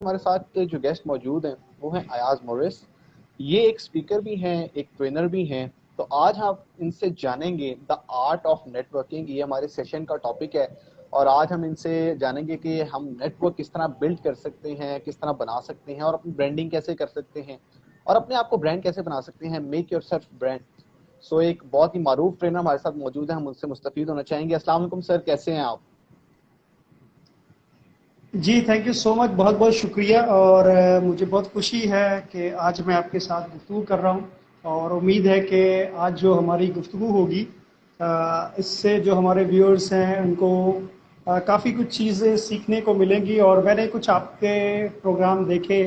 ہمارے ساتھ جو گیسٹ موجود ہیں وہ ہیں ایاز مورس. یہ ایک اسپیکر بھی ہیں, ایک ٹرینر بھی ہیں. تو آج ہم ان سے جانیں گے the art of networking. یہ ہمارے سیشن کا ٹاپک ہے اور آج ہم ان سے جانیں گے کہ ہم نیٹ ورک کس طرح بلڈ کر سکتے ہیں, کس طرح بنا سکتے ہیں اور اپنی برانڈنگ کیسے کر سکتے ہیں اور اپنے آپ کو برانڈ کیسے بنا سکتے ہیں. Make yourself brand. So ایک بہت ہی معروف ٹرینر ہمارے ساتھ موجود ہیں, ہم ان سے مستفید ہونا چاہیں گے. السلام علیکم سر, کیسے ہیں آپ؟ جی تھینک یو سو مچ، بہت بہت شکریہ. اور مجھے بہت خوشی ہے کہ آج میں آپ کے ساتھ گفتگو کر رہا ہوں، اور امید ہے کہ آج جو ہماری گفتگو ہوگی اس سے جو ہمارے ویورز ہیں ان کو کافی کچھ چیزیں سیکھنے کو ملیں گی. اور میں نے کچھ آپ کے پروگرام دیکھے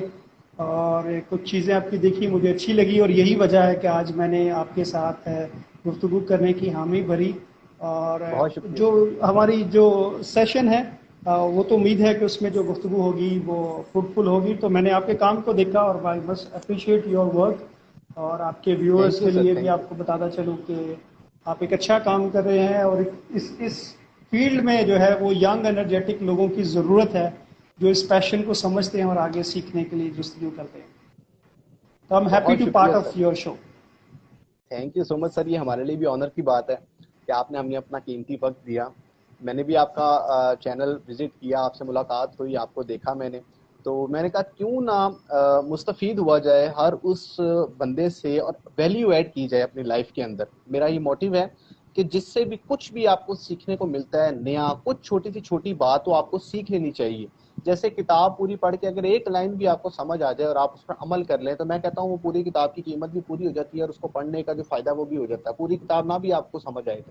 اور کچھ چیزیں آپ کی دیکھی، مجھے اچھی لگی، اور یہی وجہ ہے کہ آج میں نے آپ کے ساتھ گفتگو کرنے کی حامی بھری. اور بہت شکریہ جو سر. ہماری جو سیشن ہے وہ تو امید ہے کہ اس میں جو گفتگو ہوگی وہ فروٹفل ہوگی. تو میں نے آپ کے کام کو دیکھا اور بائی بس اپریشیٹ یور ورک. اور آپ کے ویورز تھینک یو کے سر, لیے بھی تھینک یو. آپ کو بتاتا چلوں کہ آپ ایک اچھا کام کر رہے ہیں، اور اس فیلڈ میں جو ہے وہ ینگ انرجیٹک لوگوں کی ضرورت ہے جو اس پیشن کو سمجھتے ہیں اور آگے سیکھنے کے لیے جستجو کرتے ہیں. تو I'm happy بہت to شکریہ part سر. of your show. Thank you so much sir. یہ ہمارے لیے بھی آنر کی بات ہے کہ آپ نے ہمیں اپنا قیمتی وقت دیا. میں نے بھی آپ کا چینل وزٹ کیا, آپ سے ملاقات ہوئی, آپ کو دیکھا میں نے, تو میں نے کہا کیوں نہ مستفید ہوا جائے ہر اس بندے سے اور ویلیو ایڈ کی جائے اپنی لائف کے اندر. میرا یہ موٹیو ہے کہ جس سے بھی کچھ بھی آپ کو سیکھنے کو ملتا ہے نیا, کچھ چھوٹی سی چھوٹی بات تو آپ کو سیکھ لینی چاہیے. جیسے کتاب پوری پڑھ کے اگر ایک لائن بھی آپ کو سمجھ آ جائے اور آپ اس پر عمل کر لیں تو میں کہتا ہوں وہ پوری کتاب کی قیمت بھی پوری ہو جاتی ہے اور اس کو پڑھنے کا جو فائدہ وہ بھی ہو جاتا ہے, پوری کتاب نہ بھی آپ کو سمجھ آئے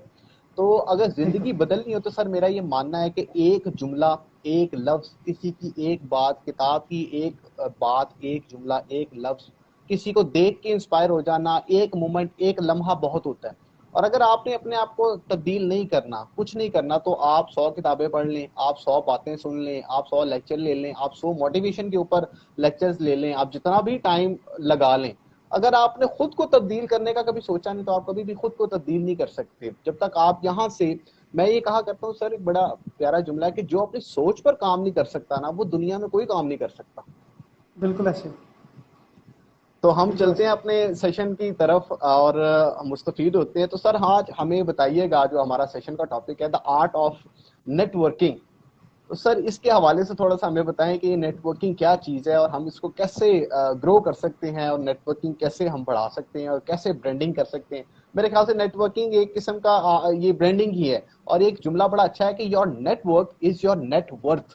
تو اگر زندگی بدلنی ہو تو سر میرا یہ ماننا ہے کہ ایک جملہ, ایک لفظ, کسی کی ایک بات, کتاب کی ایک بات, ایک جملہ, ایک لفظ, کسی کو دیکھ کے انسپائر ہو جانا, ایک مومنٹ, ایک لمحہ بہت ہوتا ہے. اور اگر آپ نے اپنے آپ کو تبدیل نہیں کرنا, کچھ نہیں کرنا, تو آپ 100 کتابیں پڑھ لیں, آپ 100 باتیں سن لیں, آپ 100 لیکچر لے لیں, آپ 100 موٹیویشن کے اوپر لیکچرز لے لیں, آپ جتنا بھی ٹائم لگا لیں, اگر آپ نے خود کو تبدیل کرنے کا کبھی سوچا نہیں تو آپ کبھی بھی خود کو تبدیل نہیں کر سکتے. جب تک آپ یہاں سے, میں یہ کہا کرتا ہوں سر, ایک بڑا پیارا جملہ ہے کہ جو اپنی سوچ پر کام نہیں کر سکتا نا وہ دنیا میں کوئی کام نہیں کر سکتا. بالکل ایسے، تو ہم بالکل چلتے ایسے. ہیں اپنے سیشن کی طرف اور مستفید ہوتے ہیں. تو سر آج ہمیں بتائیے گا, جو ہمارا سیشن کا ٹاپک ہے the art of networking, تو سر اس کے حوالے سے تھوڑا سا ہمیں بتائیں کہ یہ نیٹ ورکنگ کیا چیز ہے اور ہم اس کو کیسے گرو کر سکتے ہیں اور نیٹ ورکنگ کیسے ہم بڑھا سکتے ہیں اور کیسے برانڈنگ کر سکتے ہیں. میرے خیال سے نیٹ ورکنگ ایک قسم کا یہ برانڈنگ ہی ہے. اور ایک جملہ بڑا اچھا ہے کہ your network is your net worth.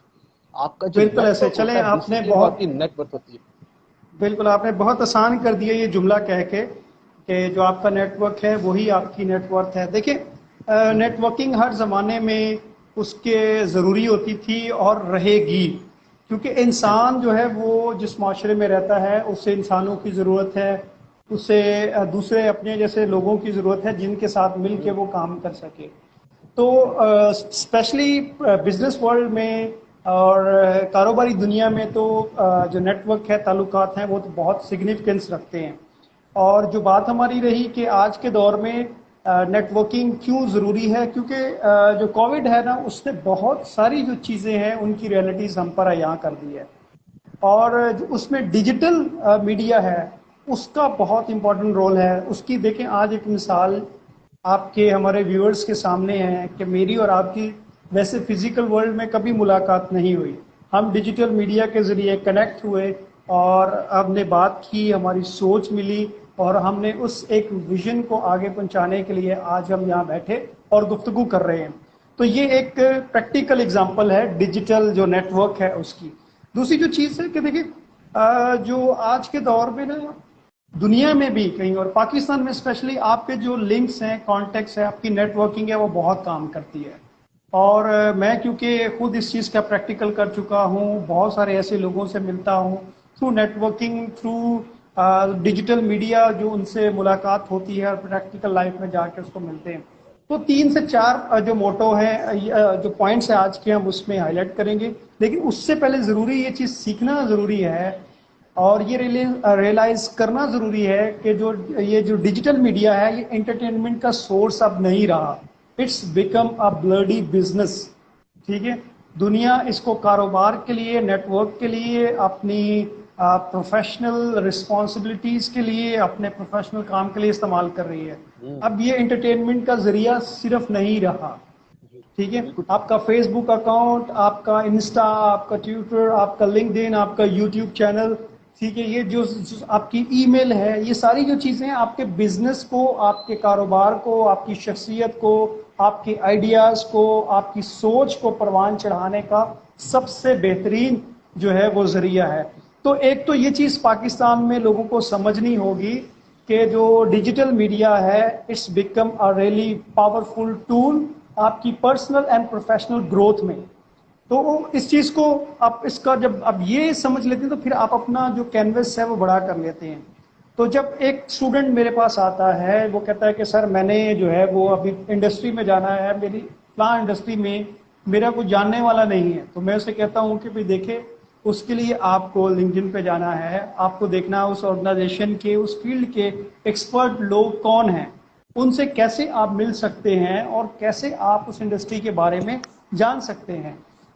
آپ کا جو بالکل نیٹ ایسے. ورک چلیں، ہوتا ہے آپ نے بیسکلی وہ آپ بہت کی نیٹ ورتھ ہوتی ہے. بالکل آپ نے بہت آسان کر دیا یہ جملہ کہہ کے کہ جو آپ کا نیٹ ورک ہے وہی آپ کی نیٹ ورتھ ہے. دیکھیں، نیٹ ورکنگ ہر زمانے میں اس کے ضروری ہوتی تھی اور رہے گی، کیونکہ ہاں جی. انسان جو ہے وہ جس معاشرے میں رہتا ہے اسے انسانوں کی ضرورت ہے، اسے دوسرے اپنے جیسے لوگوں کی ضرورت ہے جن کے ساتھ مل کے وہ کام کر سکے. تو اسپیشلی بزنس ورلڈ میں اور کاروباری دنیا میں تو جو نیٹ ورک ہے، تعلقات ہیں، وہ تو بہت سگنیفیکنس رکھتے ہیں. اور جو بات ہماری رہی کہ آج کے دور میں نیٹ ورکنگ کیوں ضروری ہے، کیونکہ جو کووڈ ہے نا اس نے بہت ساری جو چیزیں ہیں ان کی ریئلٹیز ہم پر عیاں کر دی ہے. اور جو اس میں ڈیجیٹل میڈیا ہے اس کا بہت امپورٹنٹ رول ہے. اس کی دیکھیں آج ایک مثال آپ کے ہمارے ویورز کے سامنے ہے کہ میری اور آپ کی ویسے فزیکل ورلڈ میں کبھی ملاقات نہیں ہوئی، ہم ڈیجیٹل میڈیا کے ذریعے کنیکٹ ہوئے اور ہم نے بات کی، ہماری سوچ ملی اور ہم نے اس ایک ویژن کو آگے پہنچانے کے لیے آج ہم یہاں بیٹھے اور گفتگو کر رہے ہیں. تو یہ ایک پریکٹیکل اگزامپل ہے ڈیجیٹل جو نیٹ ورک ہے اس کی. دوسری جو چیز ہے کہ دیکھیں جو آج کے دور میں نا دنیا میں بھی کہیں اور پاکستان میں اسپیشلی آپ کے جو لنکس ہیں، کانٹیکٹس ہیں، آپ کی نیٹ ورکنگ ہے وہ بہت کام کرتی ہے. اور میں کیونکہ خود اس چیز کا پریکٹیکل کر چکا ہوں، بہت سارے ایسے لوگوں سے ملتا ہوں through networking, through digital media, جو ان سے ملاقات ہوتی ہے اور پریکٹیکل لائف میں جا کے اس کو ملتے ہیں. تو 3 سے 4 جو موٹو ہیں، جو پوائنٹس ہیں آج کے، ہم اس میں ہائی لائٹ کریں گے. لیکن اس سے پہلے ضروری یہ چیز سیکھنا ضروری ہے اور یہ ریئلائز کرنا ضروری ہے کہ یہ جو ڈیجیٹل میڈیا ہے یہ انٹرٹینمنٹ کا سورس اب نہیں رہا. It's become a bloody business. ٹھیک ہے، دنیا اس کو کاروبار کے لیے، نیٹ ورک کے لیے، اپنی پروفیشنل رسپانسبلٹیز کے لیے، اپنے پروفیشنل کام کے لیے استعمال کر رہی ہے۔ اب یہ انٹرٹینمنٹ کا ذریعہ صرف نہیں رہا، ٹھیک ہے؟ آپ کا فیس بک اکاؤنٹ، آپ کا انسٹا، آپ کا ٹویٹر، آپ کا لنکڈ ان، آپ کا یوٹیوب چینل، ٹھیک ہے، یہ جو آپ کی ای میل ہے، یہ ساری جو چیزیں آپ کے بزنس کو، آپ کے کاروبار کو، آپ کی شخصیت کو، آپ کے آئیڈیاز کو، آپ کی سوچ کو پروان چڑھانے کا سب سے بہترین جو ہے وہ ذریعہ ہے۔ تو ایک تو یہ چیز پاکستان میں لوگوں کو سمجھنی ہوگی کہ جو ڈیجیٹل میڈیا ہے، it's become a really powerful tool آپ کی پرسنل اینڈ پروفیشنل گروتھ میں۔ تو اس چیز کو آپ اس کا جب اب یہ سمجھ لیتے ہیں تو پھر آپ اپنا جو کینوس ہے وہ بڑا کر لیتے ہیں۔ تو جب ایک اسٹوڈنٹ میرے پاس آتا ہے، وہ کہتا ہے کہ سر میں نے جو ہے وہ ابھی انڈسٹری میں جانا ہے، میری فلاں انڈسٹری میں میرا کوئی جاننے والا نہیں ہے، تو میں اسے کہتا ہوں کہ بھائی دیکھیں، اس کے لیے آپ کو لنکڈ پہ جانا ہے، آپ کو دیکھنا ہے اس آرگنائزیشن کے، اس فیلڈ کے ایکسپرٹ لوگ کون ہیں، ان سے کیسے آپ مل سکتے ہیں اور کیسے آپ اس انڈسٹری کے بارے میں جان سکتے ہیں۔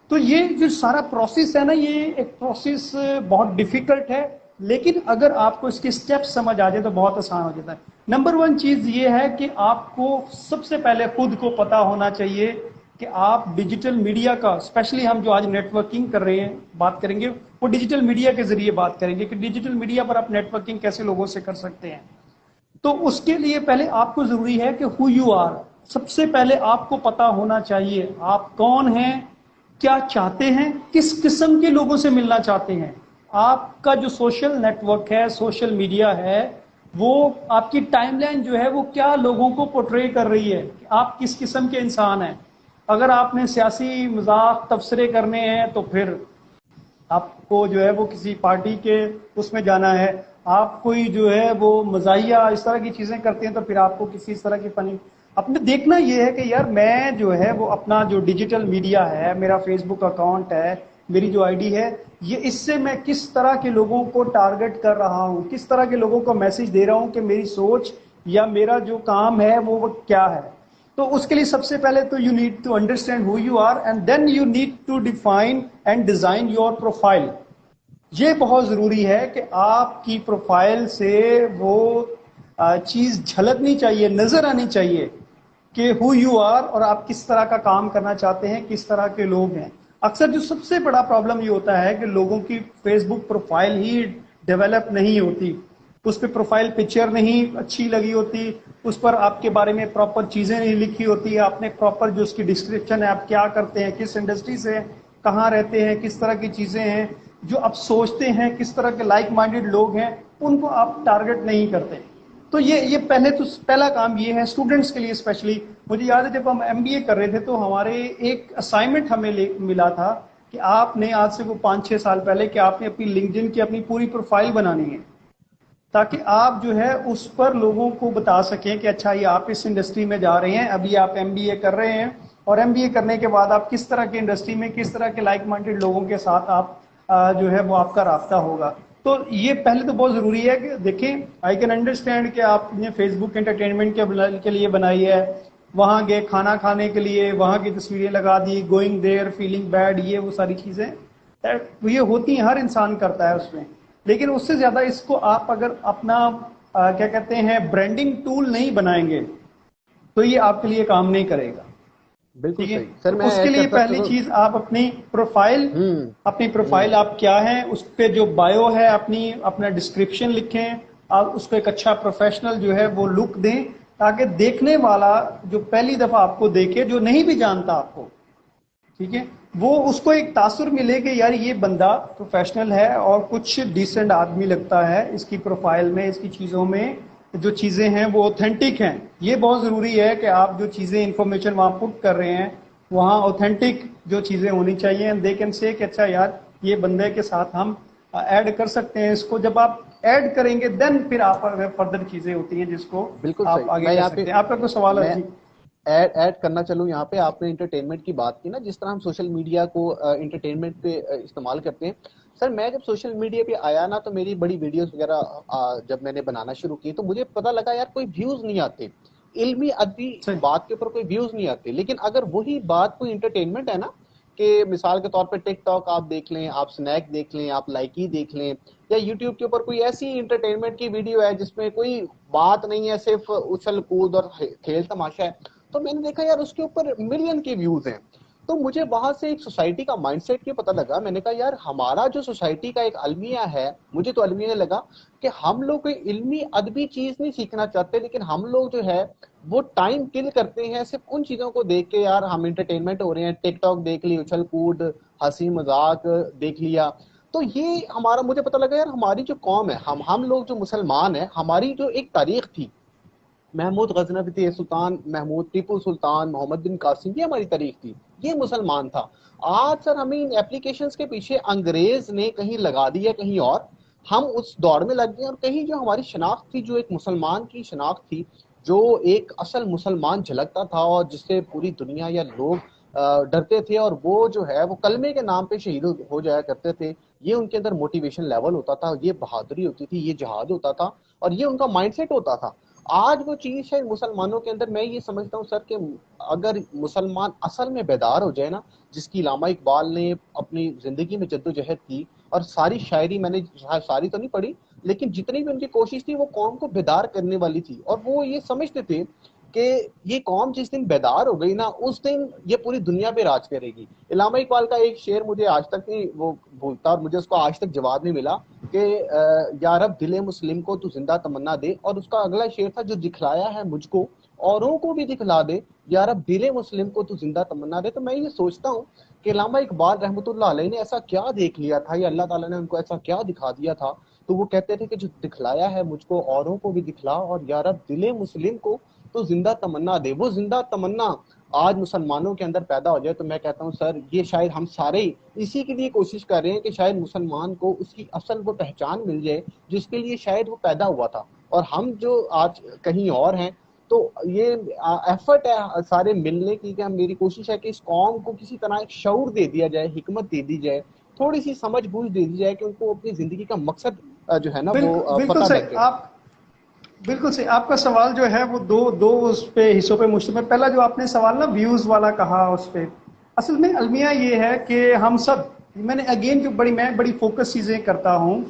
تو یہ جو سارا پروسیس ہے نا، یہ ایک پروسیس بہت ڈیفیکلٹ ہے، لیکن اگر آپ کو اس کے سٹیپس سمجھ آ جائے تو بہت آسان ہو جاتا ہے۔ نمبر 1 چیز یہ ہے کہ آپ کو سب سے پہلے خود کو پتا ہونا چاہیے کہ آپ ڈیجیٹل میڈیا کا، اسپیشلی ہم جو آج نیٹ ورکنگ کر رہے ہیں، بات کریں گے، وہ ڈیجیٹل میڈیا کے ذریعے بات کریں گے کہ ڈیجیٹل میڈیا پر آپ نیٹ ورکنگ کیسے لوگوں سے کر سکتے ہیں۔ تو اس کے لیے پہلے آپ کو ضروری ہے کہ ہو یو آر، سب سے پہلے آپ کو پتا ہونا چاہیے آپ کون ہیں، کیا چاہتے ہیں، کس قسم کے لوگوں سے ملنا چاہتے ہیں۔ آپ کا جو سوشل نیٹ ورک ہے، سوشل میڈیا ہے، وہ آپ کی ٹائم لائن جو ہے وہ کیا لوگوں کو پورٹرے کر رہی ہے کہ آپ کس قسم کے انسان ہیں۔ اگر آپ نے سیاسی مذاق تبصرے کرنے ہیں تو پھر آپ کو جو ہے وہ کسی پارٹی کے اس میں جانا ہے، آپ کوئی جو ہے وہ مزاحیہ اس طرح کی چیزیں کرتے ہیں تو پھر آپ کو کسی اس طرح کی فنی اپنے دیکھنا یہ ہے کہ یار میں جو ہے وہ اپنا جو ڈیجیٹل میڈیا ہے، میرا فیس بک اکاؤنٹ ہے، میری جو آئی ڈی ہے، یہ اس سے میں کس طرح کے لوگوں کو ٹارگٹ کر رہا ہوں، کس طرح کے لوگوں کو میسج دے رہا ہوں کہ میری سوچ یا میرا جو کام ہے وہ کیا ہے۔ تو اس کے لیے سب سے پہلے تو you need to understand who you are and then you need to define and design your profile. یہ بہت ضروری ہے کہ آپ کی پروفائل سے وہ چیز جھلکنی چاہیے، نظر آنی چاہیے کہ ہو یو آر اور آپ کس طرح کا کام کرنا چاہتے ہیں، کس طرح کے لوگ ہیں۔ اکثر جو سب سے بڑا پرابلم یہ ہوتا ہے کہ لوگوں کی فیس بک پروفائل ہی ڈیولپ نہیں ہوتی، اس پہ پروفائل پکچر نہیں اچھی لگی ہوتی، اس پر آپ کے بارے میں پراپر چیزیں نہیں لکھی ہوتی، آپ نے پراپر جو اس کی ڈسکرپشن ہے، آپ کیا کرتے ہیں، کس انڈسٹری سے، کہاں رہتے ہیں، کس طرح کی چیزیں ہیں جو آپ سوچتے ہیں، کس طرح کے لائک مائنڈیڈ لوگ ہیں، ان کو آپ ٹارگٹ نہیں کرتے۔ تو یہ پہلا کام یہ ہے اسٹوڈنٹس کے لیے اسپیشلی۔ مجھے یاد ہے جب ہم ایم بی اے کر رہے تھے تو ہمارے ایک اسائنمنٹ ہمیں ملا تھا کہ آپ نے آج سے وہ 5-6 سال پہلے کہ آپ نے اپنی لنکڈ کی اپنی پوری پروفائل بنانی ہے، تاکہ آپ جو ہے اس پر لوگوں کو بتا سکیں کہ اچھا یہ آپ اس انڈسٹری میں جا رہے ہیں، ابھی آپ ایم بی اے کر رہے ہیں، اور ایم بی اے کرنے کے بعد آپ کس طرح کی انڈسٹری میں، کس طرح کے لائک مائنڈیڈ لوگوں کے ساتھ آپ جو ہے وہ آپ کا رابطہ ہوگا۔ تو یہ پہلے تو بہت ضروری ہے کہ دیکھیں، آئی کین انڈرسٹینڈ کہ آپ نے فیس بک انٹرٹینمنٹ کے لیے بنائی ہے، وہاں گئے کھانا کھانے کے لیے، وہاں کی تصویریں لگا دی، گوئنگ دیر فیلنگ بیڈ، یہ وہ ساری چیزیں یہ ہوتی ہیں، ہر انسان کرتا ہے اس میں۔ لیکن اس سے زیادہ اس کو آپ اگر اپنا کیا کہتے ہیں برانڈنگ ٹول نہیں بنائیں گے تو یہ آپ کے لیے کام نہیں کرے گا، بالکل ٹھیک ہے؟ صحیح سر، تو میں اس کے ایڈ لیے کر سکتا پہلی ہوں۔ چیز آپ اپنی پروفائل آپ کیا ہیں، اس پہ جو بایو ہے اپنا ڈسکرپشن لکھیں، آپ اس کو ایک اچھا پروفیشنل جو ہے وہ لک دیں، تاکہ دیکھنے والا جو پہلی دفعہ آپ کو دیکھے، جو نہیں بھی جانتا آپ کو، ٹھیک ہے، وہ اس کو ایک تاثر ملے کہ یار یہ بندہ پروفیشنل ہے اور کچھ ڈیسنٹ آدمی لگتا ہے، اس کی پروفائل میں، اس کی چیزوں میں جو چیزیں ہیں وہ اوتھینٹک ہیں۔ یہ بہت ضروری ہے کہ آپ جو چیزیں انفارمیشن وہاں پٹ کر رہے ہیں وہاں اوتھینٹک جو چیزیں ہونی چاہیے، دے کین سے کہ اچھا یار یہ بندے کے ساتھ ہم ایڈ کر سکتے ہیں اس کو۔ جب آپ ایڈ کریں گے دین پھر آپ فردر چیزیں ہوتی ہیں جس کو بالکل صحیح، آپ آگے میں کر یہاں پہ سکتے ہیں۔ آپ کا کوئی سوال ہے؟ میں جی ایڈ کرنا چلوں یہاں پہ۔ آپ نے انٹرٹینمنٹ کی بات کی نا، جس طرح ہم سوشل میڈیا کو انٹرٹینمنٹ پہ استعمال کرتے ہیں۔ سر میں جب سوشل میڈیا پہ آیا نا تو میری بڑی ویڈیوز وغیرہ جب میں نے بنانا شروع کی تو مجھے پتا لگا یار کوئی ویوز نہیں آتے، علمی ادبی صحیح، بات کے اوپر کوئی ویوز نہیں آتے، لیکن اگر وہی بات کوئی انٹرٹینمنٹ ہے نا کہ مثال کے طور پہ ٹک ٹاک آپ دیکھ لیں, آپ سنیک دیکھ لیں, آپ لائکی دیکھ لیں, یا یوٹیوب کے اوپر کوئی ایسی انٹرٹینمنٹ کی ویڈیو ہے جس میں کوئی بات نہیں ہے, صرف اچھل کود اور کھیل تماشا ہے, تو میں نے دیکھا یار اس کے اوپر ملین کے ویوز ہیں. تو مجھے وہاں سے ایک سوسائٹی کا مائنڈ سیٹ یہ پتہ لگا, میں نے کہا یار ہمارا جو سوسائٹی کا ایک المیہ ہے, مجھے تو المیہ لگا کہ ہم لوگ کوئی علمی ادبی چیز نہیں سیکھنا چاہتے, لیکن ہم لوگ جو ہے وہ ٹائم کل کرتے ہیں صرف ان چیزوں کو دیکھ کے. یار ہم انٹرٹینمنٹ ہو رہے ہیں, ٹک ٹاک دیکھ لی, اچھل کود, ہنسی مذاق دیکھ لیا. تو یہ ہمارا, مجھے پتہ لگا یار ہماری جو قوم ہے, ہم لوگ جو مسلمان ہیں, ہماری جو ایک تاریخ تھی, محمود غزنوی, سلطان محمود, ٹیپو سلطان, محمد بن قاسم, یہ ہماری تاریخ تھی, یہ مسلمان تھا. آج سر ہمیں ان اپلیکیشنز کے پیچھے انگریز نے کہیں لگا دیا کہیں اور, ہم اس دور میں لگ گئے, اور کہیں جو ہماری شناخت تھی, جو ایک مسلمان کی شناخت تھی, جو ایک اصل مسلمان جھلکتا تھا اور جس سے پوری دنیا یا لوگ ڈرتے تھے, اور وہ جو ہے وہ کلمے کے نام پہ شہید ہو جایا کرتے تھے, یہ ان کے اندر موٹیویشن لیول ہوتا تھا, یہ بہادری ہوتی تھی, یہ جہاد ہوتا تھا, اور یہ ان کا مائنڈ سیٹ ہوتا تھا. آج وہ چیز ہے مسلمانوں کے اندر. میں یہ سمجھتا ہوں سر کہ اگر مسلمان اصل میں بیدار ہو جائے نا, جس کی علامہ اقبال نے اپنی زندگی میں جدوجہد کی, اور ساری شاعری میں نے ساری تو نہیں پڑھی, لیکن جتنی بھی ان کی کوشش تھی وہ قوم کو بیدار کرنے والی تھی, اور وہ یہ سمجھتے تھے کہ یہ قوم جس دن بیدار ہو گئی نا, اس دن یہ پوری دنیا پہ راج کرے گی. علامہ اقبال کا ایک شعر مجھے آج تک نہیں وہ بھولتا, اور مجھے اس کو آج تک جواب نہیں ملا, کہ یا رب دل مسلم کو تو زندہ تمنا دے, اور اس کا اگلا شعر تھا, جو دکھلایا ہے مجھ کو اوروں کو بھی دکھلا دے, یا رب دل مسلم کو تو زندہ تمنا دے. تو میں یہ سوچتا ہوں کہ علامہ اقبال رحمۃ اللہ علیہ نے ایسا کیا دیکھ لیا تھا, یا اللہ تعالیٰ نے ان کو ایسا کیا دکھا دیا تھا, تو وہ کہتے تھے کہ جو دکھلایا ہے مجھ کو اوروں کو بھی دکھلا, اور یا رب دل مسلم کو تو زندہ تمنا دے. وہ زندہ تمنا آج مسلمانوں کے اندر پیدا ہو جائے, تو میں کہتا ہوں سر یہ شاید ہم سارے اسی کے لیے کوشش کر رہے ہیں کہ شاید مسلمان کو اس کی اصل وہ پہچان مل جائے جس کے لیے شاید وہ پیدا ہوا تھا, اور ہم جو آج کہیں اور ہیں. تو یہ ایفرٹ ہے سارے ملنے کی, کہ میری کوشش ہے کہ اس قوم کو کسی طرح ایک شعور دے دیا جائے, حکمت دے دی جائے, تھوڑی سی سمجھ بوجھ دے دی جائے, کہ ان کو اپنی زندگی کا مقصد جو ہے نا وہ بالکل پتہ صحیح. لگ جائے. آپ بالکل صحیح. آپ کا سوال جو ہے وہ دو اس پہ حصوں پہ مشتمل. پہلا جو آپ نے سوال نا ویوز والا کہا, اس پہ اصل میں المیہ یہ ہے کہ ہم سب, میں نے اگین جو میں بڑی فوکس چیزیں کرتا ہوں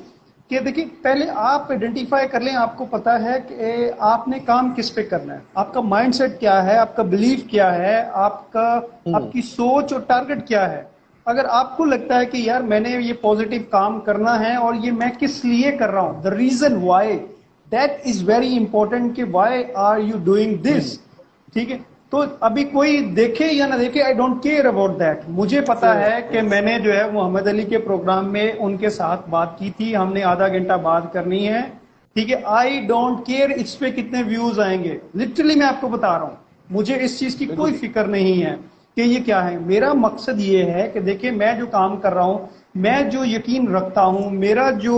کہ دیکھیں پہلے آپ آئیڈینٹیفائی کر لیں, آپ کو پتا ہے کہ آپ نے کام کس پہ کرنا ہے, آپ کا مائنڈ سیٹ کیا ہے, آپ کا بلیف کیا ہے, آپ کی سوچ اور ٹارگٹ کیا ہے. اگر آپ کو لگتا ہے کہ یار میں نے یہ پازیٹیو کام کرنا ہے, اور یہ میں کس لیے کر رہا ہوں, the reason why, that is very important, کہ why are you doing this. ٹھیک ہے, تو ابھی کوئی دیکھے یا نہ دیکھے, I don't care about that. مجھے پتا ہے کہ میں نے جو ہے محمد علی کے پروگرام میں ان کے ساتھ بات کی تھی, ہم نے آدھا گھنٹہ بات کرنی ہے. ٹھیک ہے, آئی ڈونٹ کیئر اس پہ کتنے ویوز آئیں گے, لٹرلی میں آپ کو بتا رہا ہوں, مجھے اس چیز کی کوئی فکر نہیں ہے کہ یہ کیا ہے. میرا مقصد یہ ہے کہ دیکھیں میں جو کام کر رہا ہوں, میں جو یقین رکھتا ہوں, میرا جو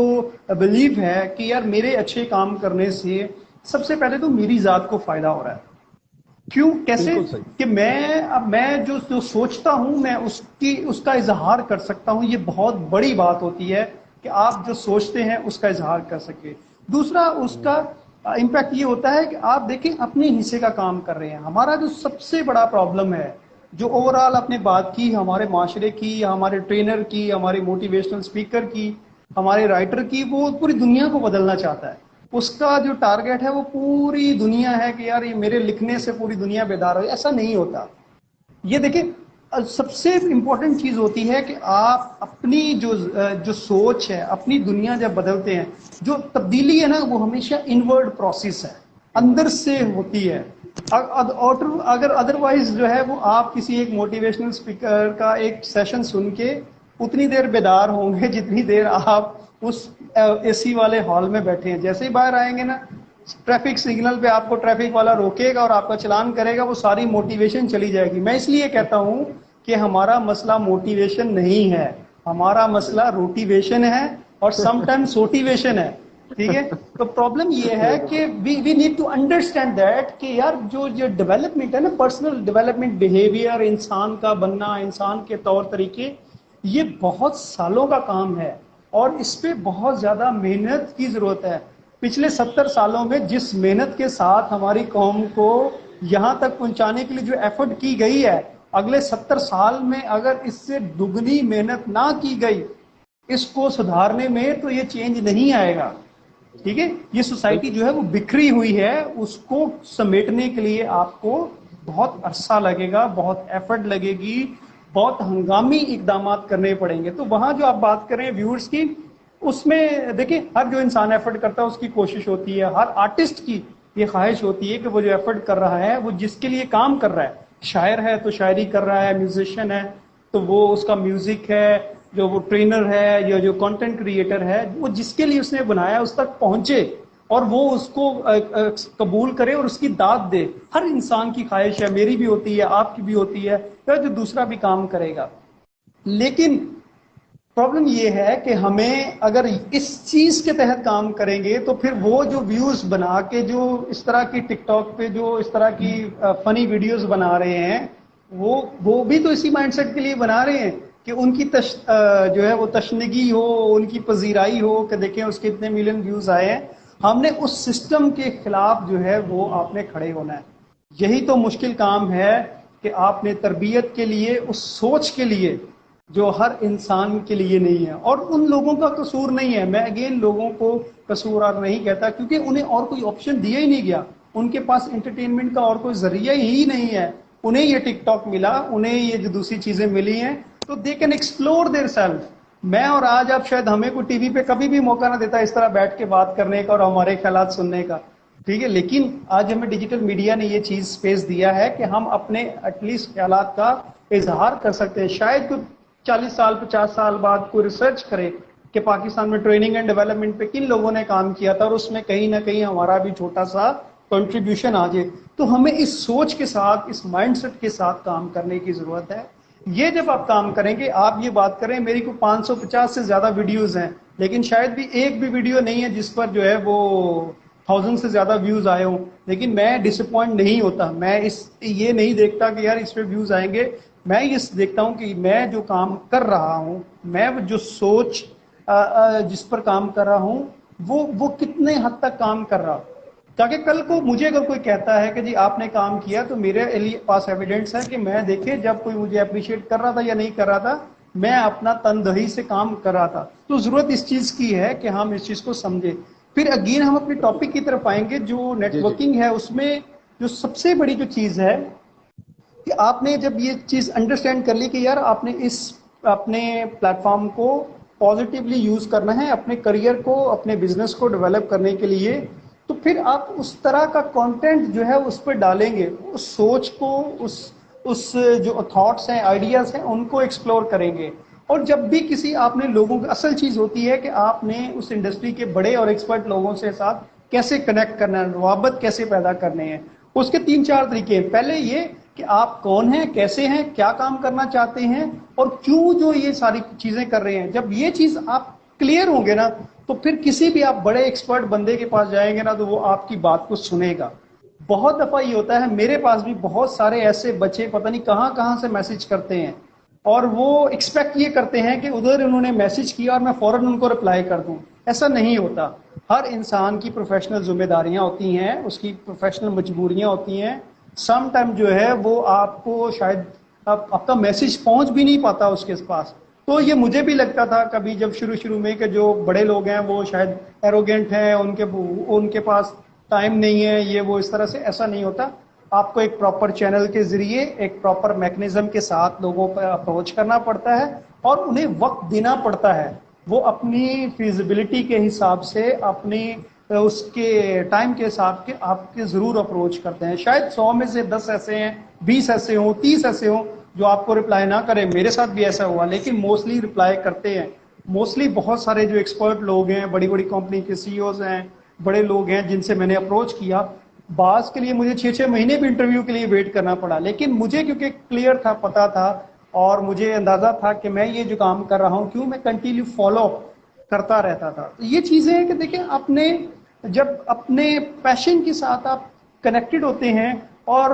بلیف ہے کہ یار میرے اچھے کام کرنے سے سب سے پہلے تو میری ذات کو فائدہ ہو رہا ہے. کیوں, کیسے, کہ میں جو سوچتا ہوں میں اس کا اظہار کر سکتا ہوں. یہ بہت بڑی بات ہوتی ہے کہ آپ جو سوچتے ہیں اس کا اظہار کر سکے. دوسرا اس کا امپیکٹ یہ ہوتا ہے کہ آپ دیکھیں اپنے حصے کا کام کر رہے ہیں. ہمارا جو سب سے بڑا پرابلم ہے, جو اوور آل آپ نے بات کی ہمارے معاشرے کی, ہمارے ٹرینر کی, ہمارے موٹیویشنل اسپیکر کی, ہمارے رائٹر کی, وہ پوری دنیا کو بدلنا چاہتا ہے. اس کا جو ٹارگٹ ہے وہ پوری دنیا ہے کہ یار یہ میرے لکھنے سے پوری دنیا بیدار ہو. ایسا نہیں ہوتا. یہ دیکھیں سب سے امپورٹنٹ چیز ہوتی ہے کہ آپ اپنی جو سوچ ہے, اپنی دنیا جب بدلتے ہیں, جو تبدیلی ہے نا وہ ہمیشہ انورڈ پروسیس ہے, اندر سے ہوتی ہے. اگر ادروائز جو ہے وہ آپ کسی ایک موٹیویشنل اسپیکر کا ایک سیشن سن کے اتنی دیر بیدار ہوں گے جتنی دیر آپ اس اے سی والے ہال میں بیٹھے ہیں. جیسے ہی باہر آئیں گے نا, ٹریفک سگنل پہ آپ کو ٹریفک والا روکے گا اور آپ کا چلان کرے گا, وہ ساری موٹیویشن چلی جائے گی. میں اس لیے کہتا ہوں کہ ہمارا مسئلہ موٹیویشن نہیں ہے, ہمارا مسئلہ روٹیویشن ہے, اور سم ٹائم سوٹیویشن ہے. ٹھیک ہے, تو پرابلم یہ ہے کہ we need to understand that کہ یار جو ڈیولپمنٹ ہے نا, پرسنل ڈیولپمنٹ, بیہیویئر, انسان کا بننا, انسان کے طور طریقے, یہ بہت سالوں کا کام ہے, اور اس پہ بہت زیادہ محنت کی ضرورت ہے. پچھلے 70 سالوں میں جس محنت کے ساتھ ہماری قوم کو یہاں تک پہنچانے کے لیے جو ایفرٹ کی گئی ہے, اگلے 70 سال میں اگر اس سے دگنی محنت نہ کی گئی اس کو سدھارنے میں تو یہ چینج نہیں آئے گا. ٹھیک ہے, یہ سوسائٹی جو ہے وہ بکھری ہوئی ہے, اس کو سمیٹنے کے لیے آپ کو بہت عرصہ لگے گا, بہت ایفرٹ لگے گی, بہت ہنگامی اقدامات کرنے پڑیں گے. تو وہاں جو آپ بات کریں ویورز کی, اس میں دیکھیں ہر جو انسان ایفرٹ کرتا ہے اس کی کوشش ہوتی ہے, ہر آرٹسٹ کی یہ خواہش ہوتی ہے کہ وہ جو ایفرٹ کر رہا ہے وہ جس کے لیے کام کر رہا ہے, شاعر ہے تو شاعری کر رہا ہے, میوزیشین ہے تو وہ اس کا میوزک ہے, جو وہ ٹرینر ہے یا جو کنٹینٹ کریٹر ہے, وہ جس کے لیے اس نے بنایا اس تک پہنچے اور وہ اس کو قبول کرے اور اس کی داد دے. ہر انسان کی خواہش ہے, میری بھی ہوتی ہے, آپ کی بھی ہوتی ہے, یا جو دوسرا بھی کام کرے گا. لیکن پرابلم یہ ہے کہ ہمیں اگر اس چیز کے تحت کام کریں گے تو پھر وہ جو ویوز بنا کے جو اس طرح کی ٹک ٹاک پہ جو اس طرح کی فنی ویڈیوز بنا رہے ہیں, وہ بھی تو اسی مائنڈ سیٹ کے لیے بنا رہے ہیں کہ ان کی جو ہے وہ تشنگی ہو, ان کی پذیرائی ہو کہ دیکھیں اس کے اتنے ملین ویوز آئے ہیں. ہم نے اس سسٹم کے خلاف جو ہے وہ آپ نے کھڑے ہونا ہے. یہی تو مشکل کام ہے کہ آپ نے تربیت کے لیے اس سوچ کے لیے جو ہر انسان کے لیے نہیں ہے, اور ان لوگوں کا قصور نہیں ہے. میں اگین لوگوں کو قصوروار نہیں کہتا کیونکہ انہیں اور کوئی آپشن دیا ہی نہیں گیا, ان کے پاس انٹرٹینمنٹ کا اور کوئی ذریعہ ہی نہیں ہے. انہیں یہ ٹک ٹاک ملا, انہیں یہ جو دوسری چیزیں ملی ہیں, تو they can explore their self. میں اور آج آپ شاید ہمیں کوئی ٹی وی پہ کبھی بھی موقع نہ دیتا اس طرح بیٹھ کے بات کرنے کا اور ہمارے خیالات سننے کا, ٹھیک ہے, لیکن آج ہمیں ڈیجیٹل میڈیا نے یہ چیز اسپیس دیا ہے کہ ہم اپنے ایٹ لیسٹ خیالات کا اظہار کر سکتے ہیں. شاید کوئی 40 سال 50 سال بعد کوئی ریسرچ کرے کہ پاکستان میں ٹریننگ اینڈ ڈیولپمنٹ پہ کن لوگوں نے کام کیا تھا اور اس میں کہیں نہ کہیں ہمارا بھی چھوٹا سا کنٹریبیوشن آ جائے. تو ہمیں اس سوچ کے ساتھ, اس مائنڈ سیٹ کے ساتھ کام کرنے کی ضرورت ہے. یہ جب آپ کام کریں گے, آپ یہ بات کریں میری کو 550 سے زیادہ ویڈیوز ہیں لیکن شاید بھی ایک بھی ویڈیو نہیں ہے جس پر جو ہے وہ 1000 سے زیادہ ویوز آئے ہوں, لیکن میں ڈس اپوائنٹ نہیں ہوتا. میں یہ نہیں دیکھتا کہ یار اس پہ ویوز آئیں گے, میں یہ دیکھتا ہوں کہ میں جو کام کر رہا ہوں, میں جو سوچ جس پر کام کر رہا ہوں وہ کتنے حد تک کام کر رہا. تاکہ کل کو مجھے اگر کوئی کہتا ہے کہ جی آپ نے کام کیا تو میرے پاس ایویڈنس ہے کہ میں دیکھے جب کوئی مجھے اپریشیٹ کر رہا تھا یا نہیں کر رہا تھا, میں اپنا تندہی سے کام کر رہا تھا. تو ضرورت اس چیز کی ہے کہ ہم اس چیز کو سمجھیں. پھر اگین ہم اپنے ٹاپک کی طرف آئیں گے. جو نیٹ ورکنگ ہے اس میں جو سب سے بڑی جو چیز ہے کہ آپ نے جب یہ چیز انڈرسٹینڈ کر لی کہ یار آپ نے اس اپنے پلیٹ فارم کو پازیٹیولی یوز کرنا ہے اپنے کریئر کو, اپنے بزنس کو ڈیولپ کرنے کے لیے, تو پھر آپ اس طرح کا کنٹینٹ جو ہے اس پہ ڈالیں گے, اس سوچ کو, اس جو تھاٹس ہیں, آئیڈیاز ہیں, ان کو ایکسپلور کریں گے. اور جب بھی کسی آپ نے لوگوں کی اصل چیز ہوتی ہے کہ آپ نے اس انڈسٹری کے بڑے اور ایکسپرٹ لوگوں سے ساتھ کیسے کنیکٹ کرنا ہے, روابط کیسے پیدا کرنے ہیں. اس کے 3-4 طریقے ہیں. پہلے یہ کہ آپ کون ہیں, کیسے ہیں, کیا کام کرنا چاہتے ہیں اور کیوں جو یہ ساری چیزیں کر رہے ہیں. جب یہ چیز آپ کلیئر ہوں گے نا تو پھر کسی بھی آپ بڑے ایکسپرٹ بندے کے پاس جائیں گے نا تو وہ آپ کی بات کو سنے گا. بہت دفعہ یہ ہوتا ہے, میرے پاس بھی بہت سارے ایسے بچے پتہ نہیں کہاں کہاں سے میسج کرتے ہیں اور وہ ایکسپیکٹ یہ کرتے ہیں کہ ادھر انہوں نے میسج کیا اور میں فوراً ان کو رپلائی کر دوں. ایسا نہیں ہوتا. ہر انسان کی پروفیشنل ذمہ داریاں ہوتی ہیں, اس کی پروفیشنل مجبوریاں ہوتی ہیں. سم ٹائم جو ہے وہ آپ کو شاید آپ کا میسج پہنچ بھی نہیں پاتا اس کے پاس. تو یہ مجھے بھی لگتا تھا کبھی جب شروع میں کہ جو بڑے لوگ ہیں وہ شاید ایروگینٹ ہیں, ان کے پاس ٹائم نہیں ہے, یہ وہ اس طرح سے. ایسا نہیں ہوتا. آپ کو ایک پراپر چینل کے ذریعے ایک پراپر میکنزم کے ساتھ لوگوں پر اپروچ کرنا پڑتا ہے اور انہیں وقت دینا پڑتا ہے. وہ اپنی فیزیبلٹی کے حساب سے, اپنی اس کے ٹائم کے حساب کے آپ کے ضرور اپروچ کرتے ہیں. شاید 100 میں سے 10 ایسے ہیں, 20 ایسے ہوں, 30 ایسے ہوں جو آپ کو رپلائی نہ کریں. میرے ساتھ بھی ایسا ہوا, لیکن موسٹلی رپلائی کرتے ہیں. موسٹلی بہت سارے جو ایکسپرٹ لوگ ہیں, بڑی بڑی کمپنی کے سی اوز ہیں, بڑے لوگ ہیں جن سے میں نے اپروچ کیا, بعض کے لیے مجھے 6 مہینے بھی انٹرویو کے لیے ویٹ کرنا پڑا. لیکن مجھے کیونکہ کلیئر تھا, پتا تھا اور مجھے اندازہ تھا کہ میں یہ جو کام کر رہا ہوں کیوں, میں کنٹینیو فالو کرتا رہتا تھا. تو یہ چیزیں ہیں کہ دیکھیں اپنے جب اپنے پیشن کے ساتھ آپ کنیکٹڈ ہوتے ہیں اور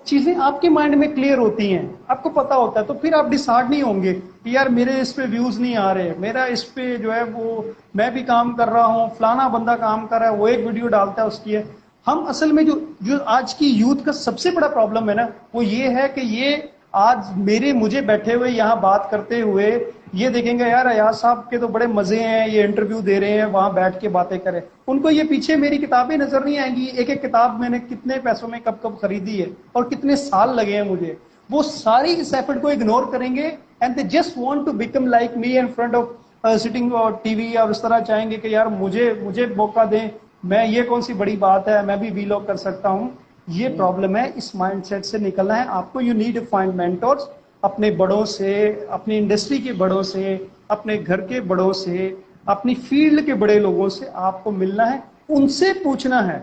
چیزیں آپ کے مائنڈ میں کلیئر ہوتی ہیں, آپ کو پتا ہوتا ہے, تو پھر آپ ڈسہارڈ نہیں ہوں گے کہ یار میرے اس پہ ویوز نہیں آ رہے, میرا اس پہ جو ہے وہ میں بھی کام کر رہا ہوں, فلانا بندہ کام کر رہا ہے, وہ ایک ویڈیو ڈالتا ہے اس کی ہے. ہم اصل میں جو آج کی یوتھ کا سب سے بڑا پرابلم ہے نا وہ یہ ہے کہ یہ آج مجھے بیٹھے ہوئے یہاں بات کرتے ہوئے یہ دیکھیں گے یار ایاز صاحب کے تو بڑے مزے ہیں, یہ انٹرویو دے رہے ہیں, وہاں بیٹھ کے باتیں کریں. ان کو یہ پیچھے میری کتابیں نظر نہیں آئیں گی, ایک ایک کتاب میں نے کتنے پیسوں میں کب کب خریدی ہے اور کتنے سال لگے ہیں مجھے. وہ ساری اس ایفرٹ کو اگنور کریں گے and they just want to become like me in front of sitting اور ٹی وی, اور اس طرح چاہیں گے کہ یار مجھے موقع دیں, میں یہ کون سی بڑی بات ہے, میں بھی ویلاگ کر سکتا ہوں. یہ پرابلم ہے, اس مائنڈ سیٹ سے نکلنا ہے آپ کو. You need to find mentors, اپنے بڑوں سے, اپنی انڈسٹری کے بڑوں سے, اپنے گھر کے بڑوں سے, اپنی فیلڈ کے بڑے لوگوں سے آپ کو ملنا ہے, ان سے پوچھنا ہے